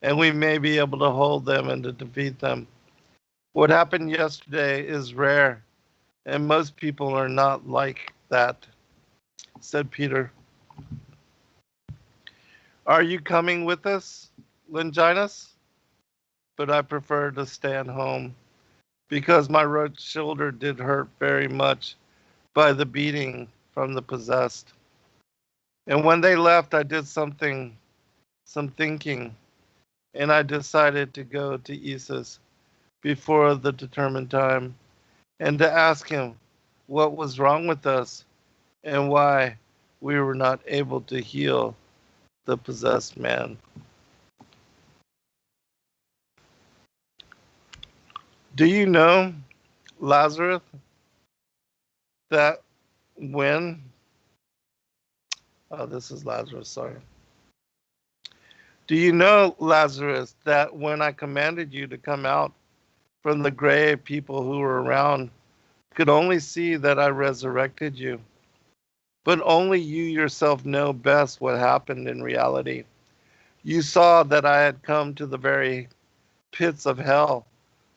Speaker 1: and we may be able to hold them and to defeat them. What happened yesterday is rare, and most people are not like that," said Peter. "Are you coming with us, Longinus?" "But I prefer to stay at home." because my right shoulder did hurt very much by the beating from the possessed. And when they left, I did some thinking, and I decided to go to Isis before the determined time and to ask him what was wrong with us and why we were not able to heal the possessed man. Do you know, Lazarus, that when, oh, this is Lazarus, sorry. Do you know, Lazarus, that when I commanded you to come out from the grave, people who were around could only see that I resurrected you? But only you yourself know best what happened in reality. You saw that I had come to the very pits of hell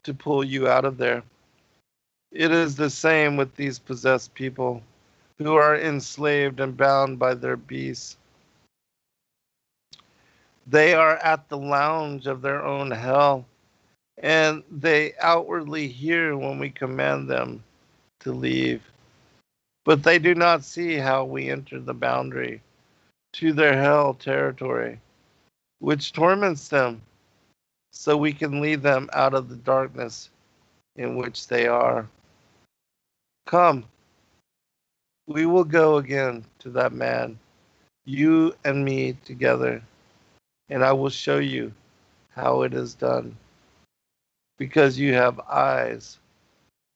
Speaker 1: to pull you out of there. It is the same with these possessed people who are enslaved and bound by their beasts. They are at the lounge of their own hell, and they outwardly hear when we command them to leave. But they do not see how we enter the boundary to their hell territory, which torments them, so we can lead them out of the darkness in which they are. Come, we will go again to that man, you and me together, and I will show you how it is done, because you have eyes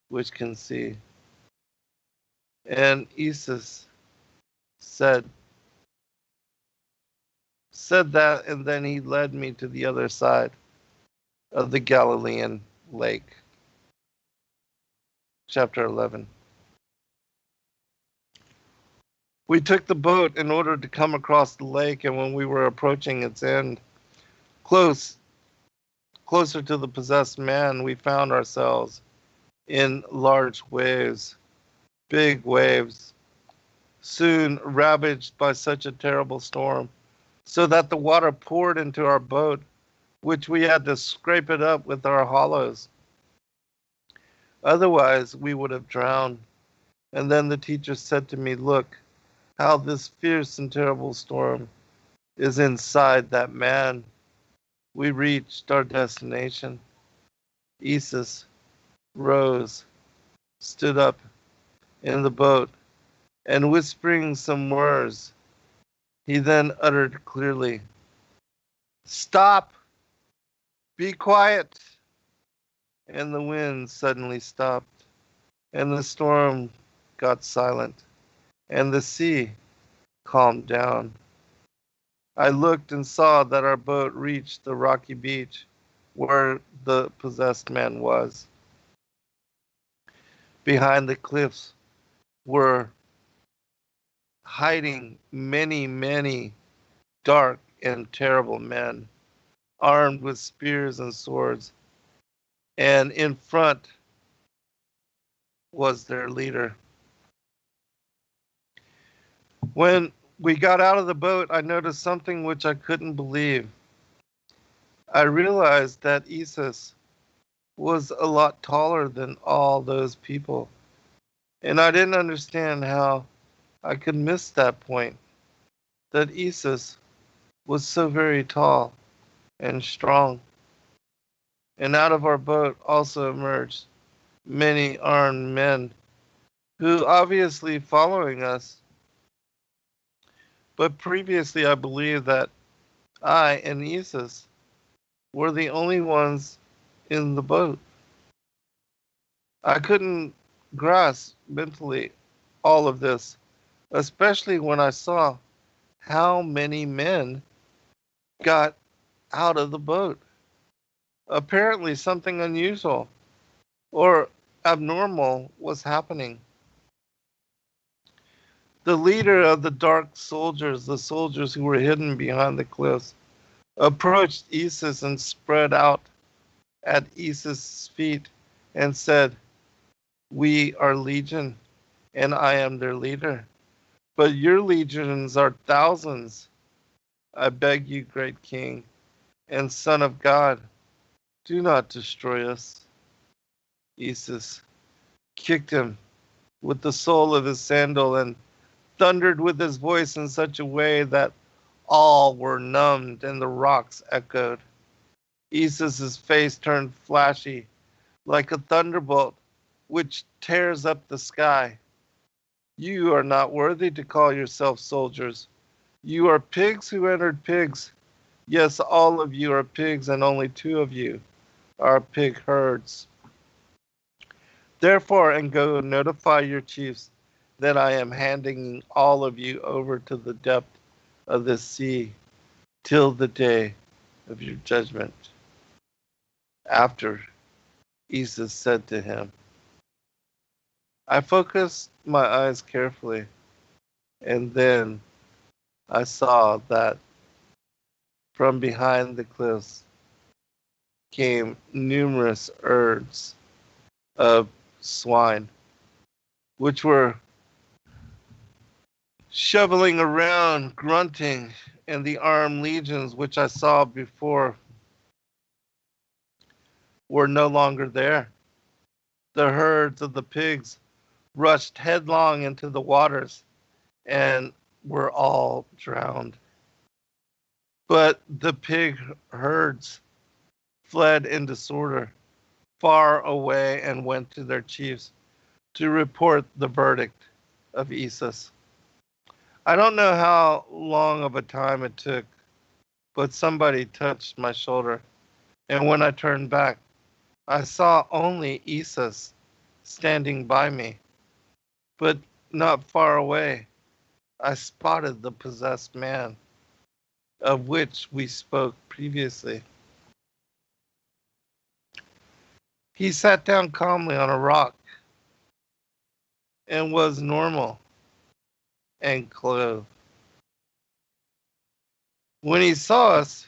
Speaker 1: which can see. And Isis said that, and then he led me to the other side of the Galilean lake. Chapter 11. We took the boat in order to come across the lake, and when we were approaching its end, closer to the possessed man, we found ourselves in large waves, big waves, soon ravaged by such a terrible storm, so that the water poured into our boat, which we had to scrape it up with our hollows. Otherwise, we would have drowned. And then the teacher said to me, look, how this fierce and terrible storm is inside that man. We reached our destination. Isis rose, stood up in the boat, and whispering some words, he then uttered clearly, stop! Be quiet! And the wind suddenly stopped, and the storm got silent, and the sea calmed down. I looked and saw that our boat reached the rocky beach where the possessed man was. Behind the cliffs were hiding many, many dark and terrible men, armed with spears and swords, and in front was their leader. When we got out of the boat, I noticed something which I couldn't believe. I realized that Isis was a lot taller than all those people, and I didn't understand how I could miss that point, that Isis was so very tall and strong. And out of our boat also emerged many armed men who obviously following us. But previously I believed that I and Isis were the only ones in the boat. I couldn't grasp mentally all of this, especially when I saw how many men got out of the boat. Apparently something unusual or abnormal was happening. The leader of the dark soldiers, the soldiers who were hidden behind the cliffs, approached Isis and spread out at Isis' feet and said, we are legion, and I am their leader. But your legions are thousands. I beg you, great king and son of God, do not destroy us. Esus kicked him with the sole of his sandal and thundered with his voice in such a way that all were numbed and the rocks echoed. Esus's face turned flashy like a thunderbolt which tears up the sky. You are not worthy to call yourselves soldiers. You are pigs who entered pigs. Yes, all of you are pigs, and only 2 of you are pig herds. Therefore, and go notify your chiefs that I am handing all of you over to the depth of the sea till the day of your judgment. After Esus said to him, I focused my eyes carefully, and then I saw that from behind the cliffs came numerous herds of swine, which were shoveling around, grunting, and the armed legions which I saw before were no longer there. The herds of the pigs rushed headlong into the waters and were all drowned. But the pig herds fled in disorder far away and went to their chiefs to report the verdict of Esus. I don't know how long of a time it took, but somebody touched my shoulder, and when I turned back, I saw only Esus standing by me. But not far away, I spotted the possessed man, of which we spoke previously. He sat down calmly on a rock and was normal and clothed. When he saw us,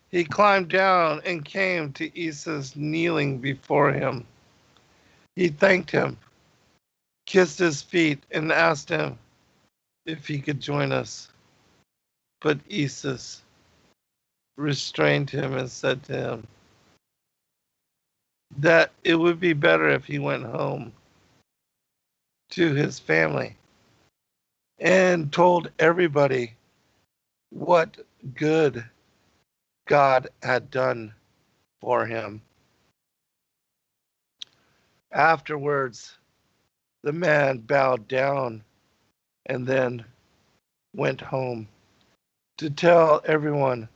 Speaker 1: he climbed down and came to Esus kneeling before him. He thanked him, kissed his feet, and asked him if he could join us. But Esus restrained him and said to him that it would be better if he went home to his family and told everybody what good God had done for him. Afterwards, the man bowed down and then went home to tell everyone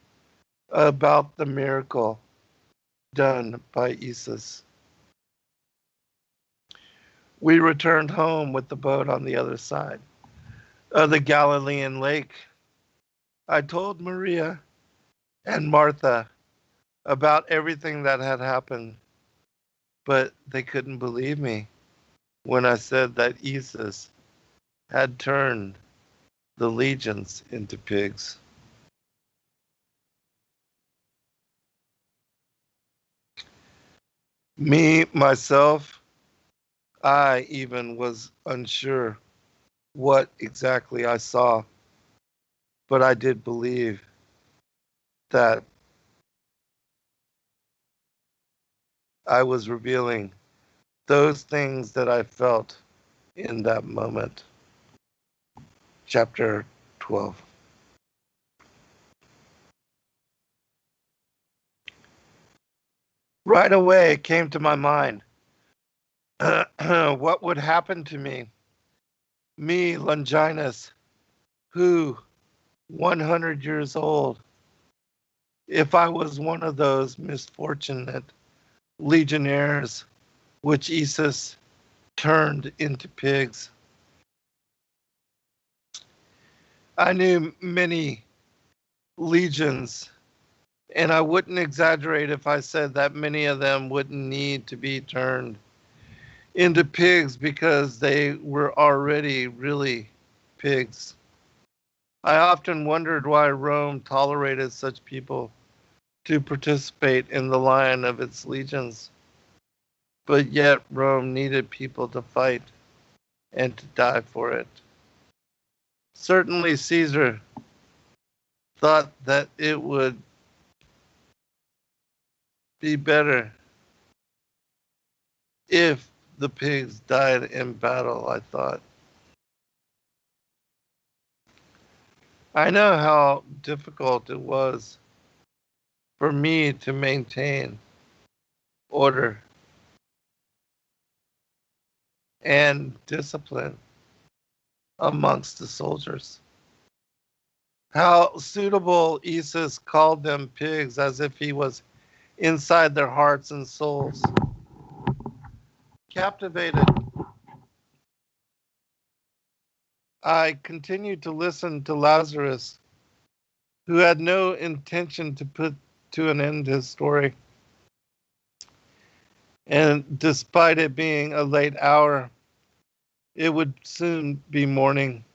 Speaker 1: about the miracle done by Esus. We returned home with the boat on the other side of the Galilean lake. I told Maria and Martha about everything that had happened, but they couldn't believe me when I said that Esus had turned the legions into pigs. Me, myself, I even was unsure what exactly I saw, but I did believe that I was revealing those things that I felt in that moment. Chapter 12. Right away it came to my mind what would happen to me, Longinus, who 100 years old, if I was one of those misfortunate legionnaires which Esus turned into pigs. I knew many legions, and I wouldn't exaggerate if I said that many of them wouldn't need to be turned into pigs because they were already really pigs. I often wondered why Rome tolerated such people to participate in the line of its legions. But yet Rome needed people to fight and to die for it. Certainly Caesar thought that it would be better if the pigs died in battle, I thought. I know how difficult it was for me to maintain order and discipline amongst the soldiers. How suitable Isis called them pigs as if he was inside their hearts and souls. Captivated, I continued to listen to Lazarus, who had no intention to put to an end his story. And despite it being a late hour, it would soon be morning.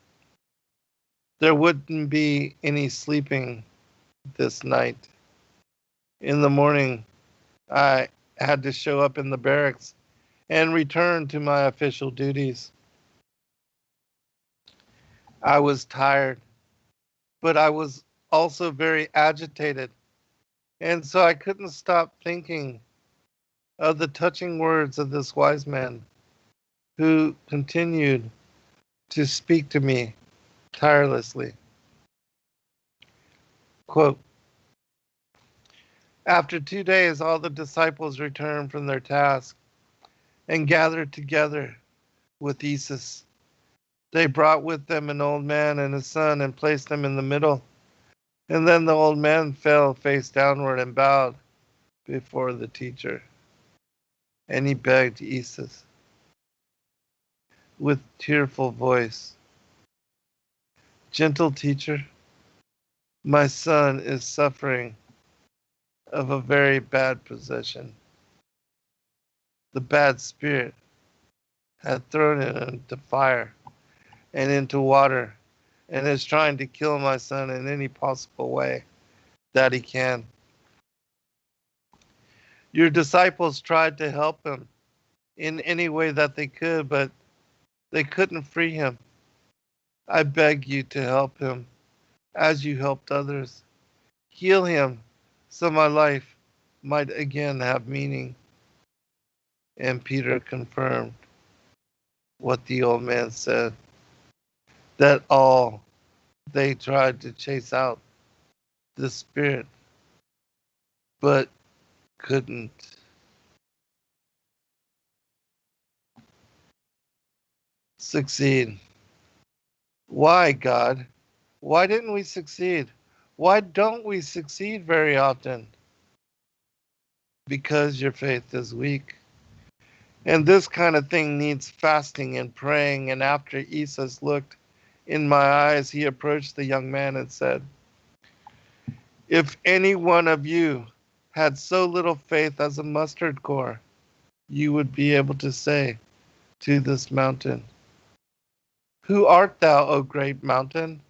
Speaker 1: There wouldn't be any sleeping this night. In the morning, I had to show up in the barracks and return to my official duties. I was tired, but I was also very agitated, and so I couldn't stop thinking of the touching words of this wise man who continued to speak to me tirelessly. Quote, after 2 days, all the disciples returned from their task and gathered together with Isis. They brought with them an old man and his son and placed them in the middle. And then the old man fell face downward and bowed before the teacher. And he begged Isis with tearful voice, gentle teacher, my son is suffering of a very bad possession. The bad spirit had thrown him into fire and into water and is trying to kill my son in any possible way that he can. Your disciples tried to help him in any way that they could, but they couldn't free him. I beg you to help him as you helped others. Heal him so my life might again have meaning. And Peter confirmed what the old man said, that all they tried to chase out the spirit, but couldn't. Succeed. Why, God? Why didn't we succeed? Why don't we succeed very often? Because your faith is weak. And this kind of thing needs fasting and praying. And after Isis looked in my eyes, he approached the young man and said, if any one of you had so little faith as a mustard core, you would be able to say to this mountain, who art thou, O great mountain?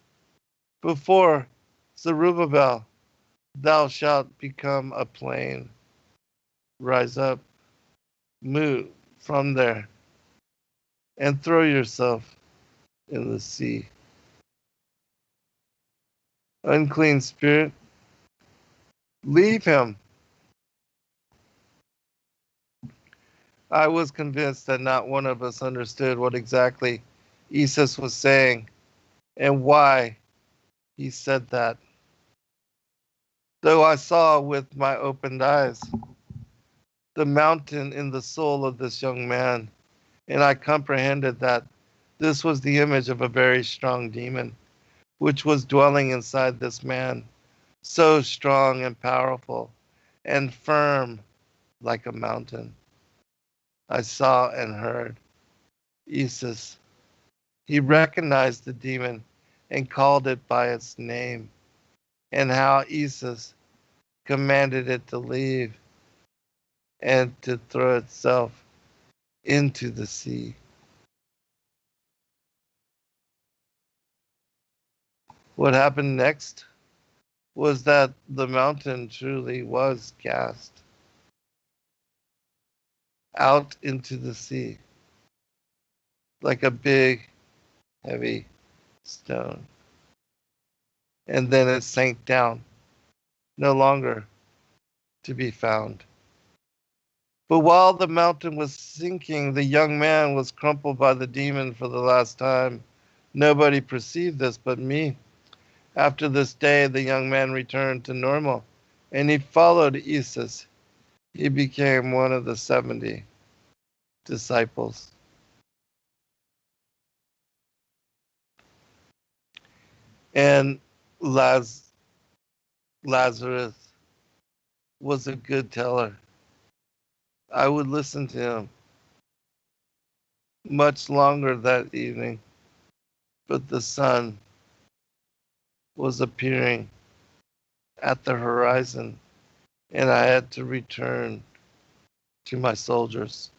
Speaker 1: Before Zerubbabel, thou shalt become a plain. Rise up, move from there, and throw yourself in the sea. Unclean spirit, leave him. I was convinced that not one of us understood what exactly Isis was saying and why he said that. Though I saw with my opened eyes the mountain in the soul of this young man, and I comprehended that this was the image of a very strong demon, which was dwelling inside this man, so strong and powerful and firm like a mountain. I saw and heard Isis. He recognized the demon and called it by its name, and how Isis commanded it to leave and to throw itself into the sea. What happened next was that the mountain truly was cast out into the sea like a big, heavy stone. And then it sank down, no longer to be found. But while the mountain was sinking, the young man was crumpled by the demon for the last time. Nobody perceived this but me. After this day, the young man returned to normal, and he followed Isis. He became one of the 70 disciples. And Lazarus was a good teller. I would listen to him much longer that evening, but the sun was appearing at the horizon, and I had to return to my soldiers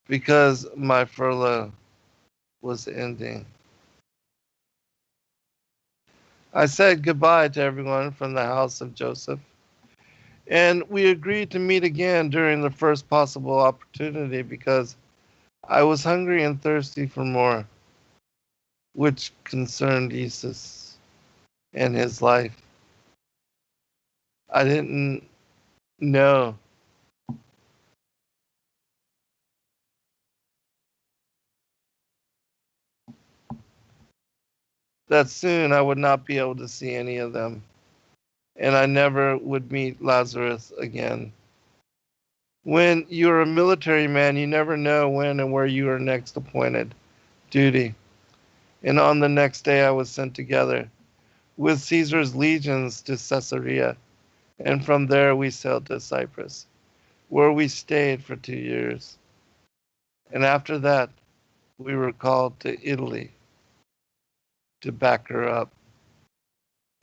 Speaker 1: because my furlough was ending. I said goodbye to everyone from the house of Joseph, and we agreed to meet again during the first possible opportunity because I was hungry and thirsty for more, which concerned Isis and his life. I didn't know that soon I would not be able to see any of them, and I never would meet Lazarus again. When you're a military man, you never know when and where you are next appointed duty. And on the next day, I was sent together with Caesar's legions to Caesarea, and from there we sailed to Cyprus, where we stayed for 2 years. And after that, we were called to Italy to back her up.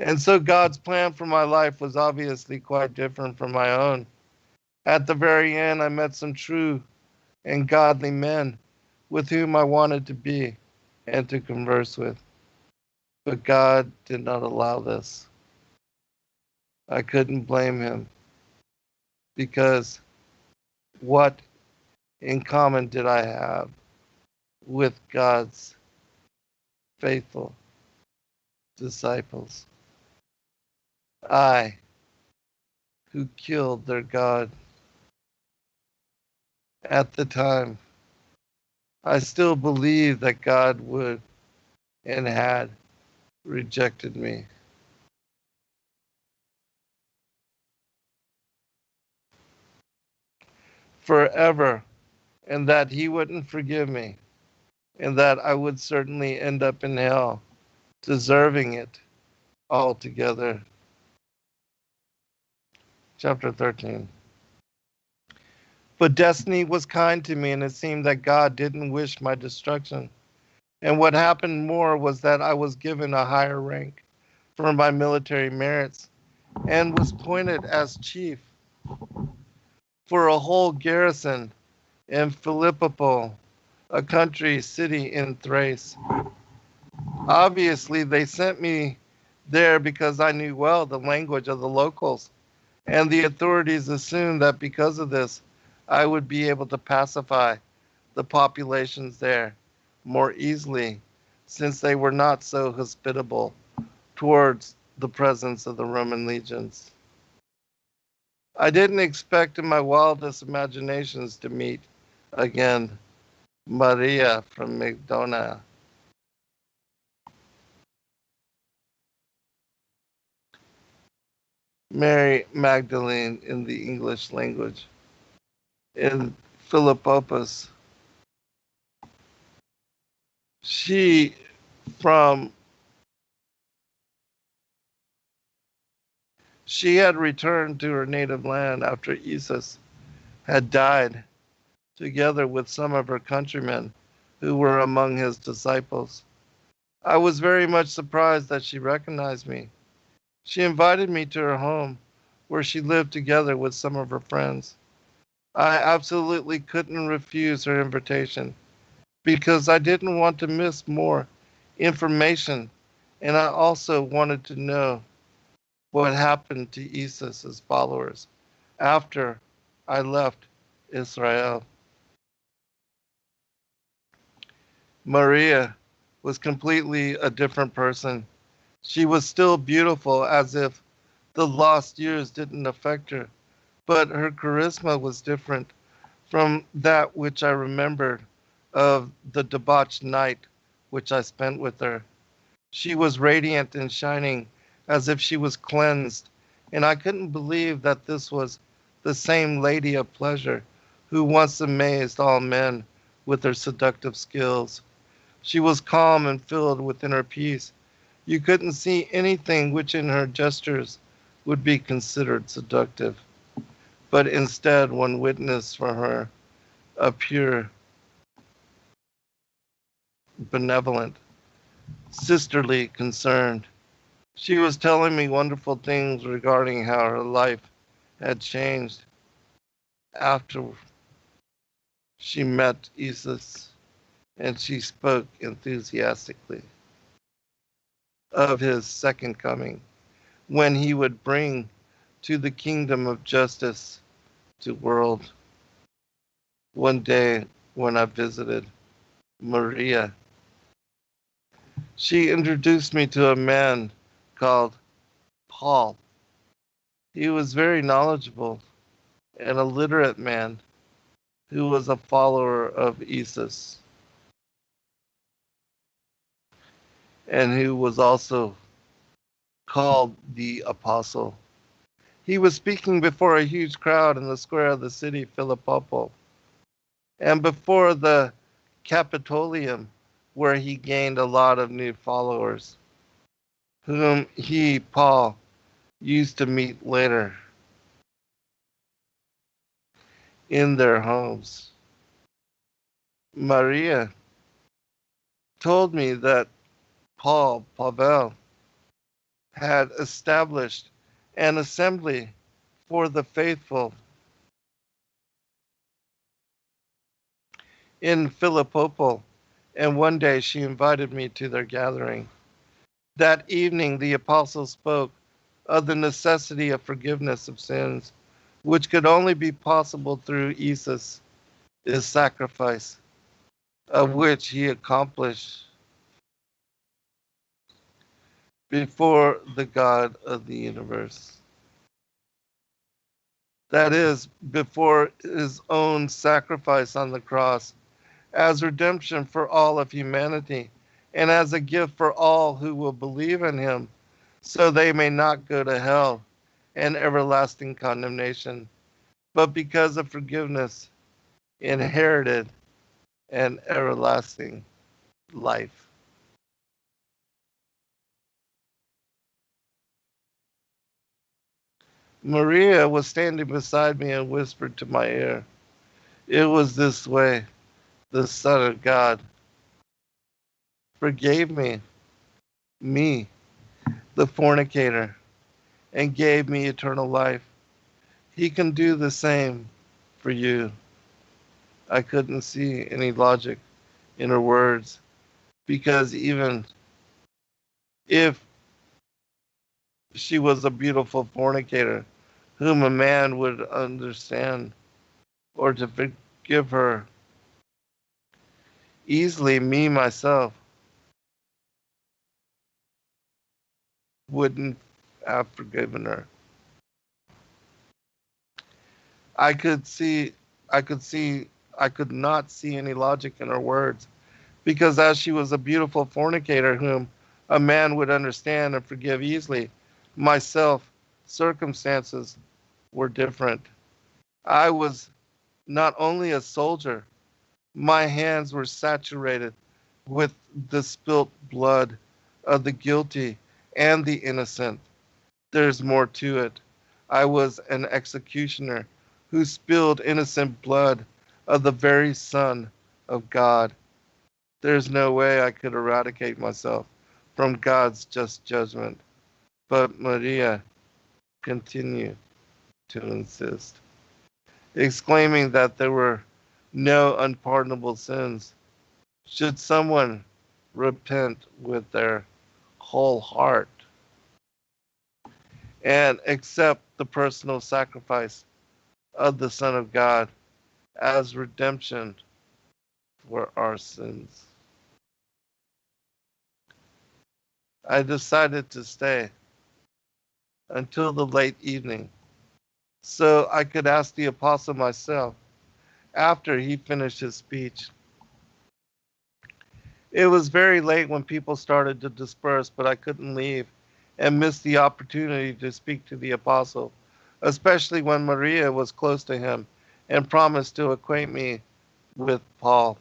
Speaker 1: And so God's plan for my life was obviously quite different from my own. At the very end, I met some true and godly men with whom I wanted to be and to converse with. But God did not allow this. I couldn't blame him because what in common did I have with God's faithful disciples? I, who killed their God. At the time, I still believed that God would and had rejected me. Forever, and that he wouldn't forgive me, and that I would certainly end up in hell, deserving it altogether. Chapter 13. But destiny was kind to me, and it seemed that God didn't wish my destruction. And what happened more was that I was given a higher rank for my military merits and was appointed as chief for a whole garrison in Philippopol, a country city in Thrace. Obviously, they sent me there because I knew well the language of the locals, and the authorities assumed that because of this, I would be able to pacify the populations there more easily, since they were not so hospitable towards the presence of the Roman legions. I didn't expect in my wildest imaginations to meet again Maria from Magdala. Mary Magdalene in the English language. In Philippopus, she had returned to her native land after Isis had died, together with some of her countrymen who were among his disciples. I was very much surprised that she recognized me. She invited me to her home, where she lived together with some of her friends. I absolutely couldn't refuse her invitation because I didn't want to miss more information, and I also wanted to know what happened to Isis's followers after I left Israel. Maria was completely a different person. She was still beautiful, as if the lost years didn't affect her, but her charisma was different, from that which I remembered of the debauched night which I spent with her. She was radiant and shining as if she was cleansed, and I couldn't believe that this was the same lady of pleasure who once amazed all men with her seductive skills. She was calm and filled within her peace. You couldn't see anything which in her gestures would be considered seductive, but instead one witnessed for her a pure, benevolent, sisterly concern. She was telling me wonderful things regarding how her life had changed after she met Jesus, and she spoke enthusiastically of his second coming, when he would bring to the kingdom of justice to world. One day when I visited Maria, she introduced me to a man called Paul. He was very knowledgeable and a literate man who was a follower of Jesus and who was also called the Apostle. He was speaking before a huge crowd in the square of the city Philippopo and before the Capitolium, where he gained a lot of new followers, whom he, Paul, used to meet later in their homes. Maria told me that Pavel, had established an assembly for the faithful in Philippopo, and one day she invited me to their gathering. That evening, the apostle spoke of the necessity of forgiveness of sins, which could only be possible through Jesus' sacrifice, of which he accomplished before the God of the universe. That is, before his own sacrifice on the cross, as redemption for all of humanity, and as a gift for all who will believe in him, so they may not go to hell and everlasting condemnation, but because of forgiveness, inherited an everlasting life. Maria was standing beside me and whispered to my ear, "It was this way the Son of God forgave me, the fornicator, and gave me eternal life. He can do the same for you." I couldn't see any logic in her words, because even if she was a beautiful fornicator whom a man would understand or to forgive her easily, me myself wouldn't have forgiven her. I could see, I could see, I could not see any logic in her words, because as she was a beautiful fornicator whom a man would understand and forgive easily, myself, circumstances were different. I was not only a soldier, my hands were saturated with the spilt blood of the guilty and the innocent. There's more to it. I was an executioner who spilled innocent blood of the very Son of God. There's no way I could eradicate myself from God's just judgment. But Maria continued to insist, exclaiming that there were no unpardonable sins. Should someone repent with their whole heart and accept the personal sacrifice of the Son of God as redemption for our sins. I decided to stay until the late evening so I could ask the apostle myself, after he finished his speech. It was very late when people started to disperse, but I couldn't leave and miss the opportunity to speak to the apostle, especially when Maria was close to him and promised to acquaint me with Paul.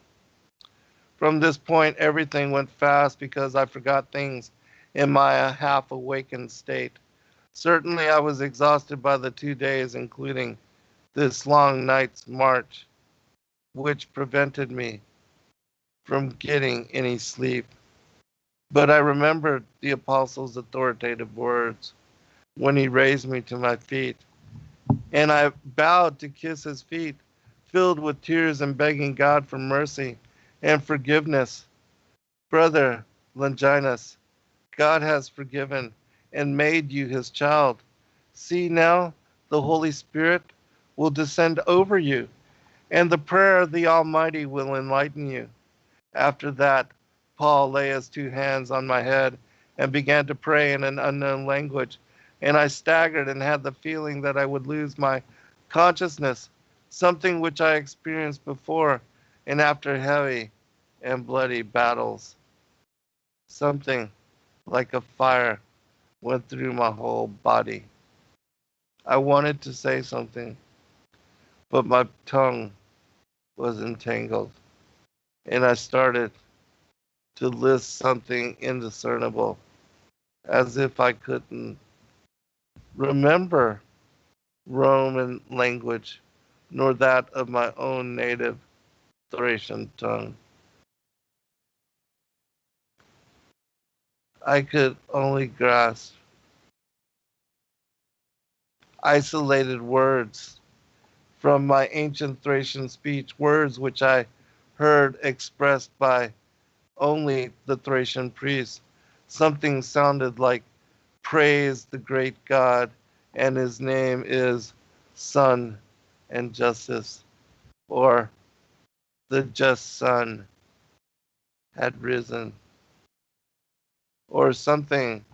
Speaker 1: From this point, everything went fast because I forgot things in my half awakened state. Certainly, I was exhausted by the 2 days, including this long night's march, which prevented me from getting any sleep. But I remembered the apostle's authoritative words when he raised me to my feet, and I bowed to kiss his feet, filled with tears and begging God for mercy and forgiveness. Brother Longinus, God has forgiven and made you his child. See now, the Holy Spirit will descend over you, and the prayer of the Almighty will enlighten you. After that, Paul lay his 2 hands on my head and began to pray in an unknown language, and I staggered and had the feeling that I would lose my consciousness, something which I experienced before and after heavy and bloody battles. Something like a fire went through my whole body. I wanted to say something, but my tongue was entangled, and I started to list something indiscernible, as if I couldn't remember Roman language, nor that of my own native Thracian tongue. I could only grasp isolated words from my ancient Thracian speech, words which I heard expressed by only the Thracian priests. Something sounded like praise the great God, and his name is Sun and Justice, or the just sun had risen, or something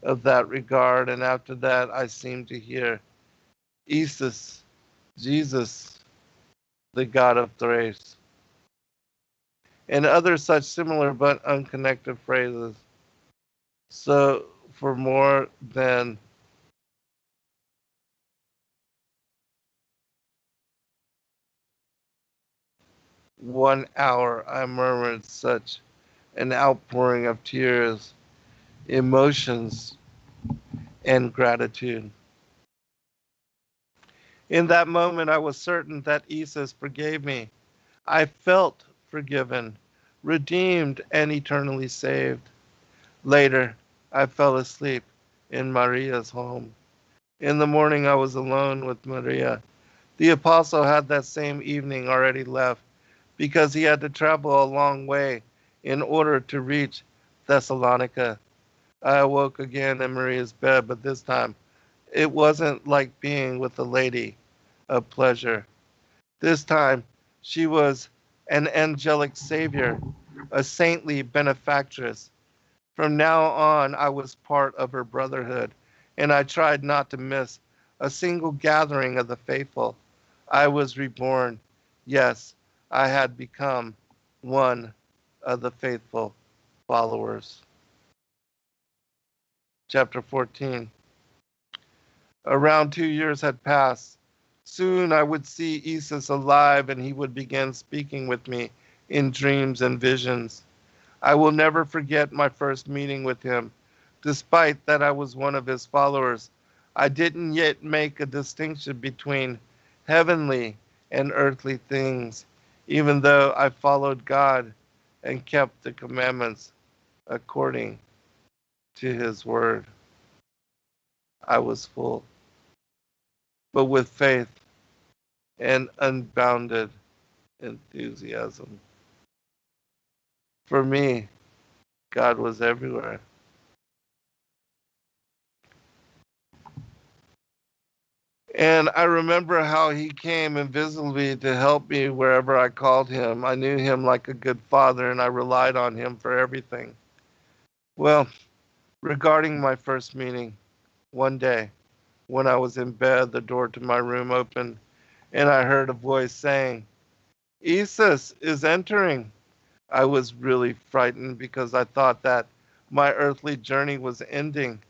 Speaker 1: of that regard. And after that, I seemed to hear Isis, Jesus, the God of Thrace, and other such similar but unconnected phrases. So, for more than 1 hour, I murmured such an outpouring of tears, emotions, and gratitude. In that moment, I was certain that Isis forgave me. I felt forgiven, redeemed, and eternally saved. Later, I fell asleep in Maria's home. In the morning, I was alone with Maria. The apostle had that same evening already left because he had to travel a long way in order to reach Thessalonica. I awoke again in Maria's bed, but this time it wasn't like being with a lady of pleasure. This time she was an angelic savior, a saintly benefactress. From now on, I was part of her brotherhood, and I tried not to miss a single gathering of the faithful. I was reborn. Yes, I had become one of the faithful followers. Chapter 14. Around 2 years had passed. Soon I would see Isis alive, and he would begin speaking with me in dreams and visions. I will never forget my first meeting with him. Despite that I was one of his followers, I didn't yet make a distinction between heavenly and earthly things, even though I followed God and kept the commandments according to his word. I was full, but with faith and unbounded enthusiasm. For me, God was everywhere. And I remember how he came invisibly to help me wherever I called him. I knew him like a good father, and I relied on him for everything. Well, regarding my first meeting, one day, when I was in bed, the door to my room opened, and I heard a voice saying, "Isis is entering." I was really frightened because I thought that my earthly journey was ending.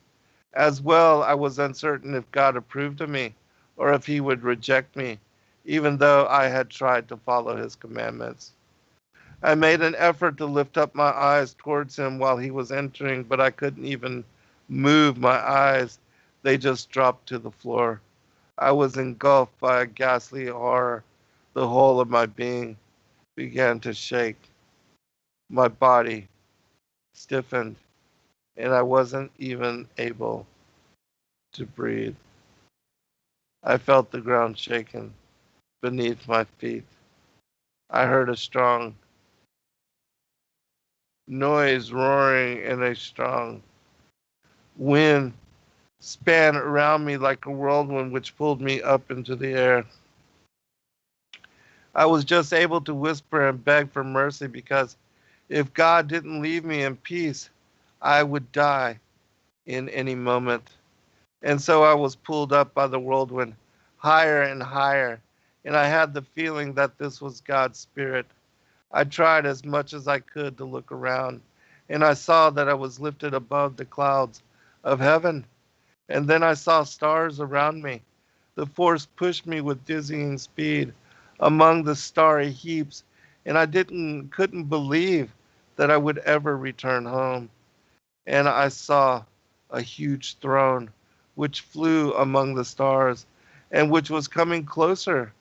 Speaker 1: As well, I was uncertain if God approved of me or if he would reject me, even though I had tried to follow his commandments. I made an effort to lift up my eyes towards him while he was entering, but I couldn't even move my eyes. They just dropped to the floor. I was engulfed by a ghastly horror. The whole of my being began to shake. My body stiffened, and I wasn't even able to breathe. I felt the ground shaken beneath my feet. I heard a strong noise roaring, and a strong wind span around me like a whirlwind which pulled me up into the air. I was just able to whisper and beg for mercy because if God didn't leave me in peace, I would die in any moment. And so I was pulled up by the whirlwind higher and higher, and I had the feeling that this was God's Spirit. I tried as much as I could to look around, and I saw that I was lifted above the clouds of heaven. And then I saw stars around me. The force pushed me with dizzying speed among the starry heaps, and I couldn't believe that I would ever return home. And I saw a huge throne which flew among the stars and which was coming closer.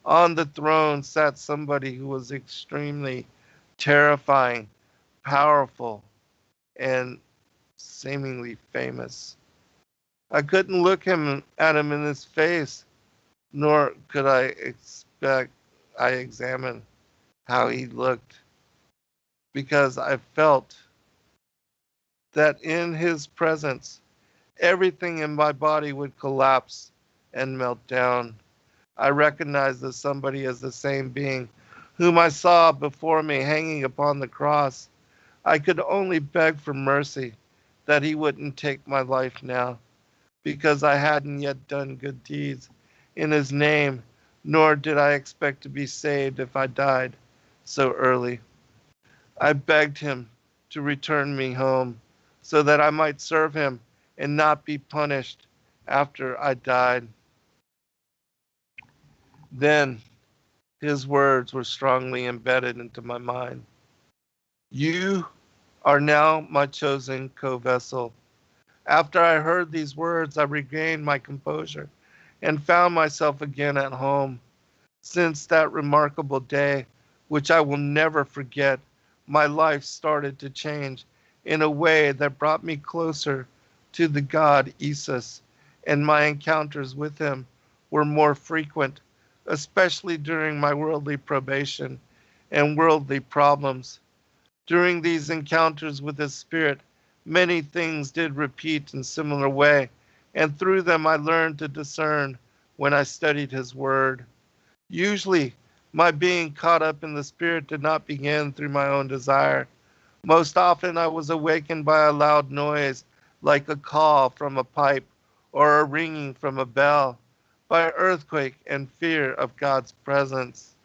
Speaker 1: On the throne sat somebody who was extremely terrifying, powerful, and seemingly famous. I couldn't look at him in his face, nor could I examine how he looked, because I felt that in his presence, everything in my body would collapse and melt down. I recognized this somebody as the same being whom I saw before me hanging upon the cross. I could only beg for mercy that he wouldn't take my life now, because I hadn't yet done good deeds in his name, nor did I expect to be saved if I died so early. I begged him to return me home so that I might serve him and not be punished after I died. Then his words were strongly embedded into my mind. "You are now my chosen co-vessel." After I heard these words, I regained my composure and found myself again at home. Since that remarkable day, which I will never forget, my life started to change in a way that brought me closer to the god Isis, and my encounters with him were more frequent, especially during my worldly probation and worldly problems. During these encounters with his spirit, many things did repeat in similar way, and through them I learned to discern when I studied his word. Usually, my being caught up in the spirit did not begin through my own desire. Most often I was awakened by a loud noise, like a call from a pipe or a ringing from a bell, by earthquake and fear of God's presence.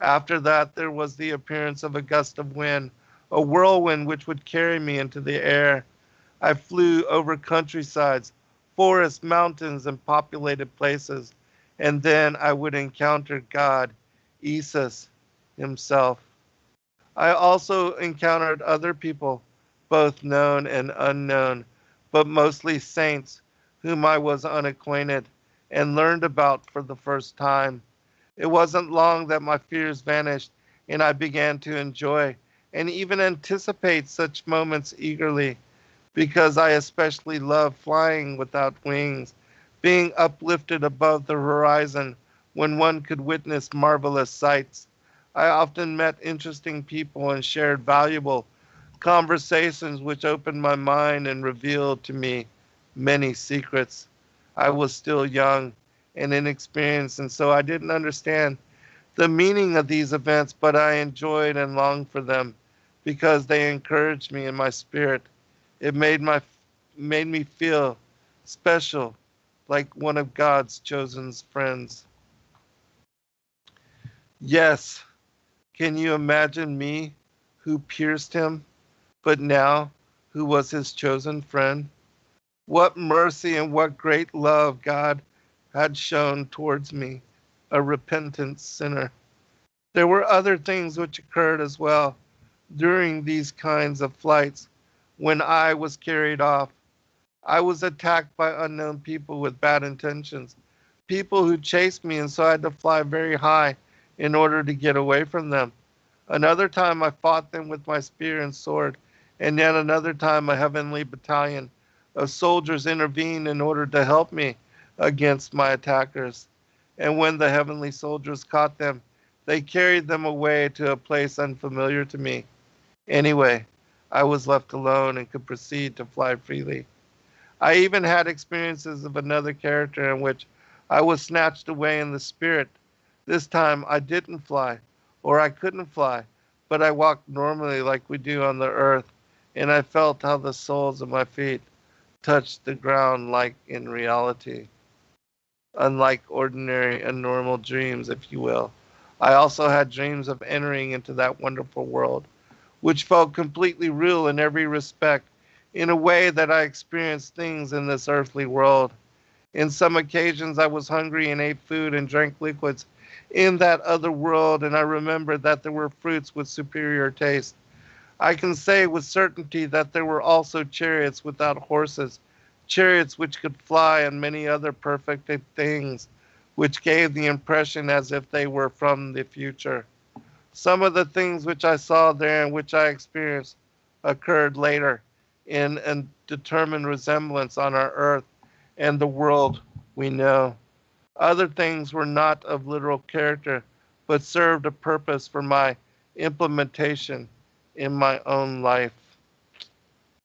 Speaker 1: After that, there was the appearance of a gust of wind, a whirlwind which would carry me into the air. I flew over countrysides, forests, mountains, and populated places, and then I would encounter God, Isis himself. I also encountered other people, both known and unknown, but mostly saints whom I was unacquainted and learned about for the first time. It wasn't long that my fears vanished and I began to enjoy and even anticipate such moments eagerly, because I especially love flying without wings, being uplifted above the horizon when one could witness marvelous sights. I often met interesting people and shared valuable conversations which opened my mind and revealed to me many secrets. I was still young and inexperienced, and so I didn't understand the meaning of these events, but I enjoyed and longed for them because they encouraged me in my spirit. It made me feel special, like one of God's chosen friends. Yes, Can you imagine me who pierced him, but now who was his chosen friend? What mercy and what great love God had shown towards me, a repentant sinner. There were other things which occurred as well during these kinds of flights. When I was carried off, I was attacked by unknown people with bad intentions, people who chased me, and so I had to fly very high in order to get away from them. Another time I fought them with my spear and sword, and yet another time a heavenly battalion of soldiers intervened in order to help me against my attackers. And when the heavenly soldiers caught them, they carried them away to a place unfamiliar to me. Anyway, I was left alone and could proceed to fly freely. I even had experiences of another character in which I was snatched away in the spirit. This time I didn't fly, or I couldn't fly, but I walked normally like we do on the earth, and I felt how the soles of my feet touched the ground like in reality, unlike ordinary and normal dreams, if you will. I also had dreams of entering into that wonderful world, which felt completely real in every respect, in a way that I experienced things in this earthly world. In some occasions, I was hungry and ate food and drank liquids in that other world, and I remembered that there were fruits with superior taste. I can say with certainty that there were also chariots without horses, chariots which could fly, and many other perfect things, which gave the impression as if they were from the future. Some of the things which I saw there and which I experienced occurred later in a determined resemblance on our earth and the world we know. Other things were not of literal character, but served a purpose for my implementation in my own life.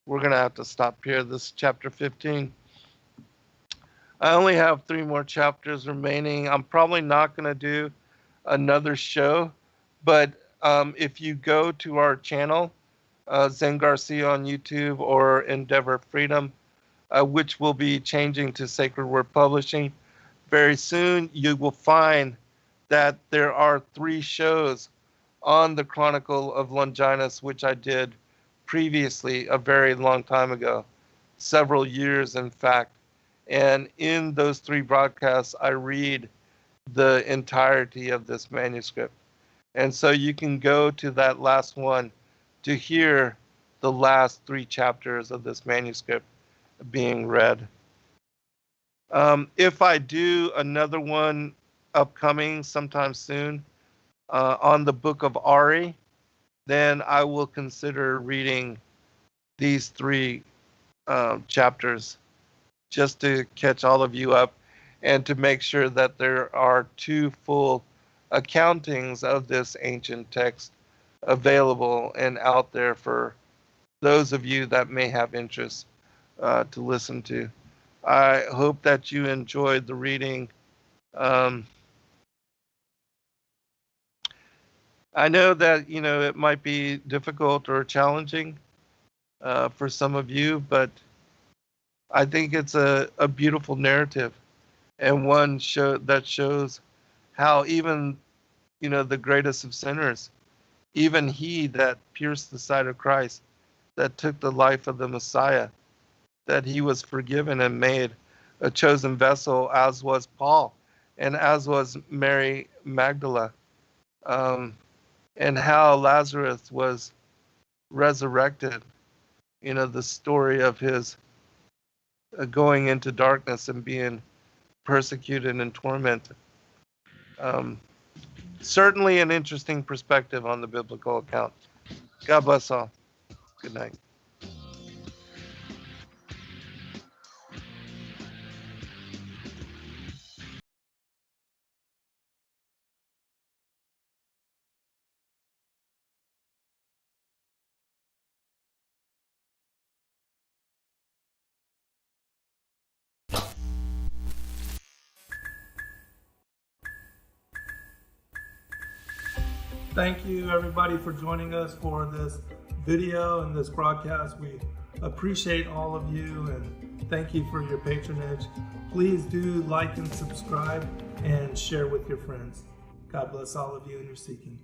Speaker 1: We're going to have to stop here. This is chapter 15. I only have 3 more chapters remaining. I'm probably not going to do another show, but if you go to our channel, Zen Garcia on YouTube or Endeavor Freedom, which will be changing to Sacred Word Publishing very soon, you will find that there are 3 shows on the Chronicle of Longinus, which I did previously a very long time ago, several years in fact. And in those 3 broadcasts, I read the entirety of this manuscript. And so you can go to that last one to hear the last 3 chapters of this manuscript being read. If I do another one upcoming sometime soon on the book of Ari, then I will consider reading these 3 chapters just to catch all of you up and to make sure that there are 2 full accountings of this ancient text available and out there for those of you that may have interest to listen to. I hope that you enjoyed the reading. I know that, it might be difficult or challenging for some of you, but I think it's a beautiful narrative, and one that shows how even, the greatest of sinners, even he that pierced the side of Christ, that took the life of the Messiah, that he was forgiven and made a chosen vessel, as was Paul and as was Mary Magdalene, and how Lazarus was resurrected, the story of his going into darkness and being persecuted and tormented. Certainly an interesting perspective on the biblical account. God bless all. Good night.
Speaker 4: Thank you everybody for joining us for this video and this broadcast. We appreciate all of you and thank you for your patronage. Please do like and subscribe and share with your friends. God bless all of you in your seeking.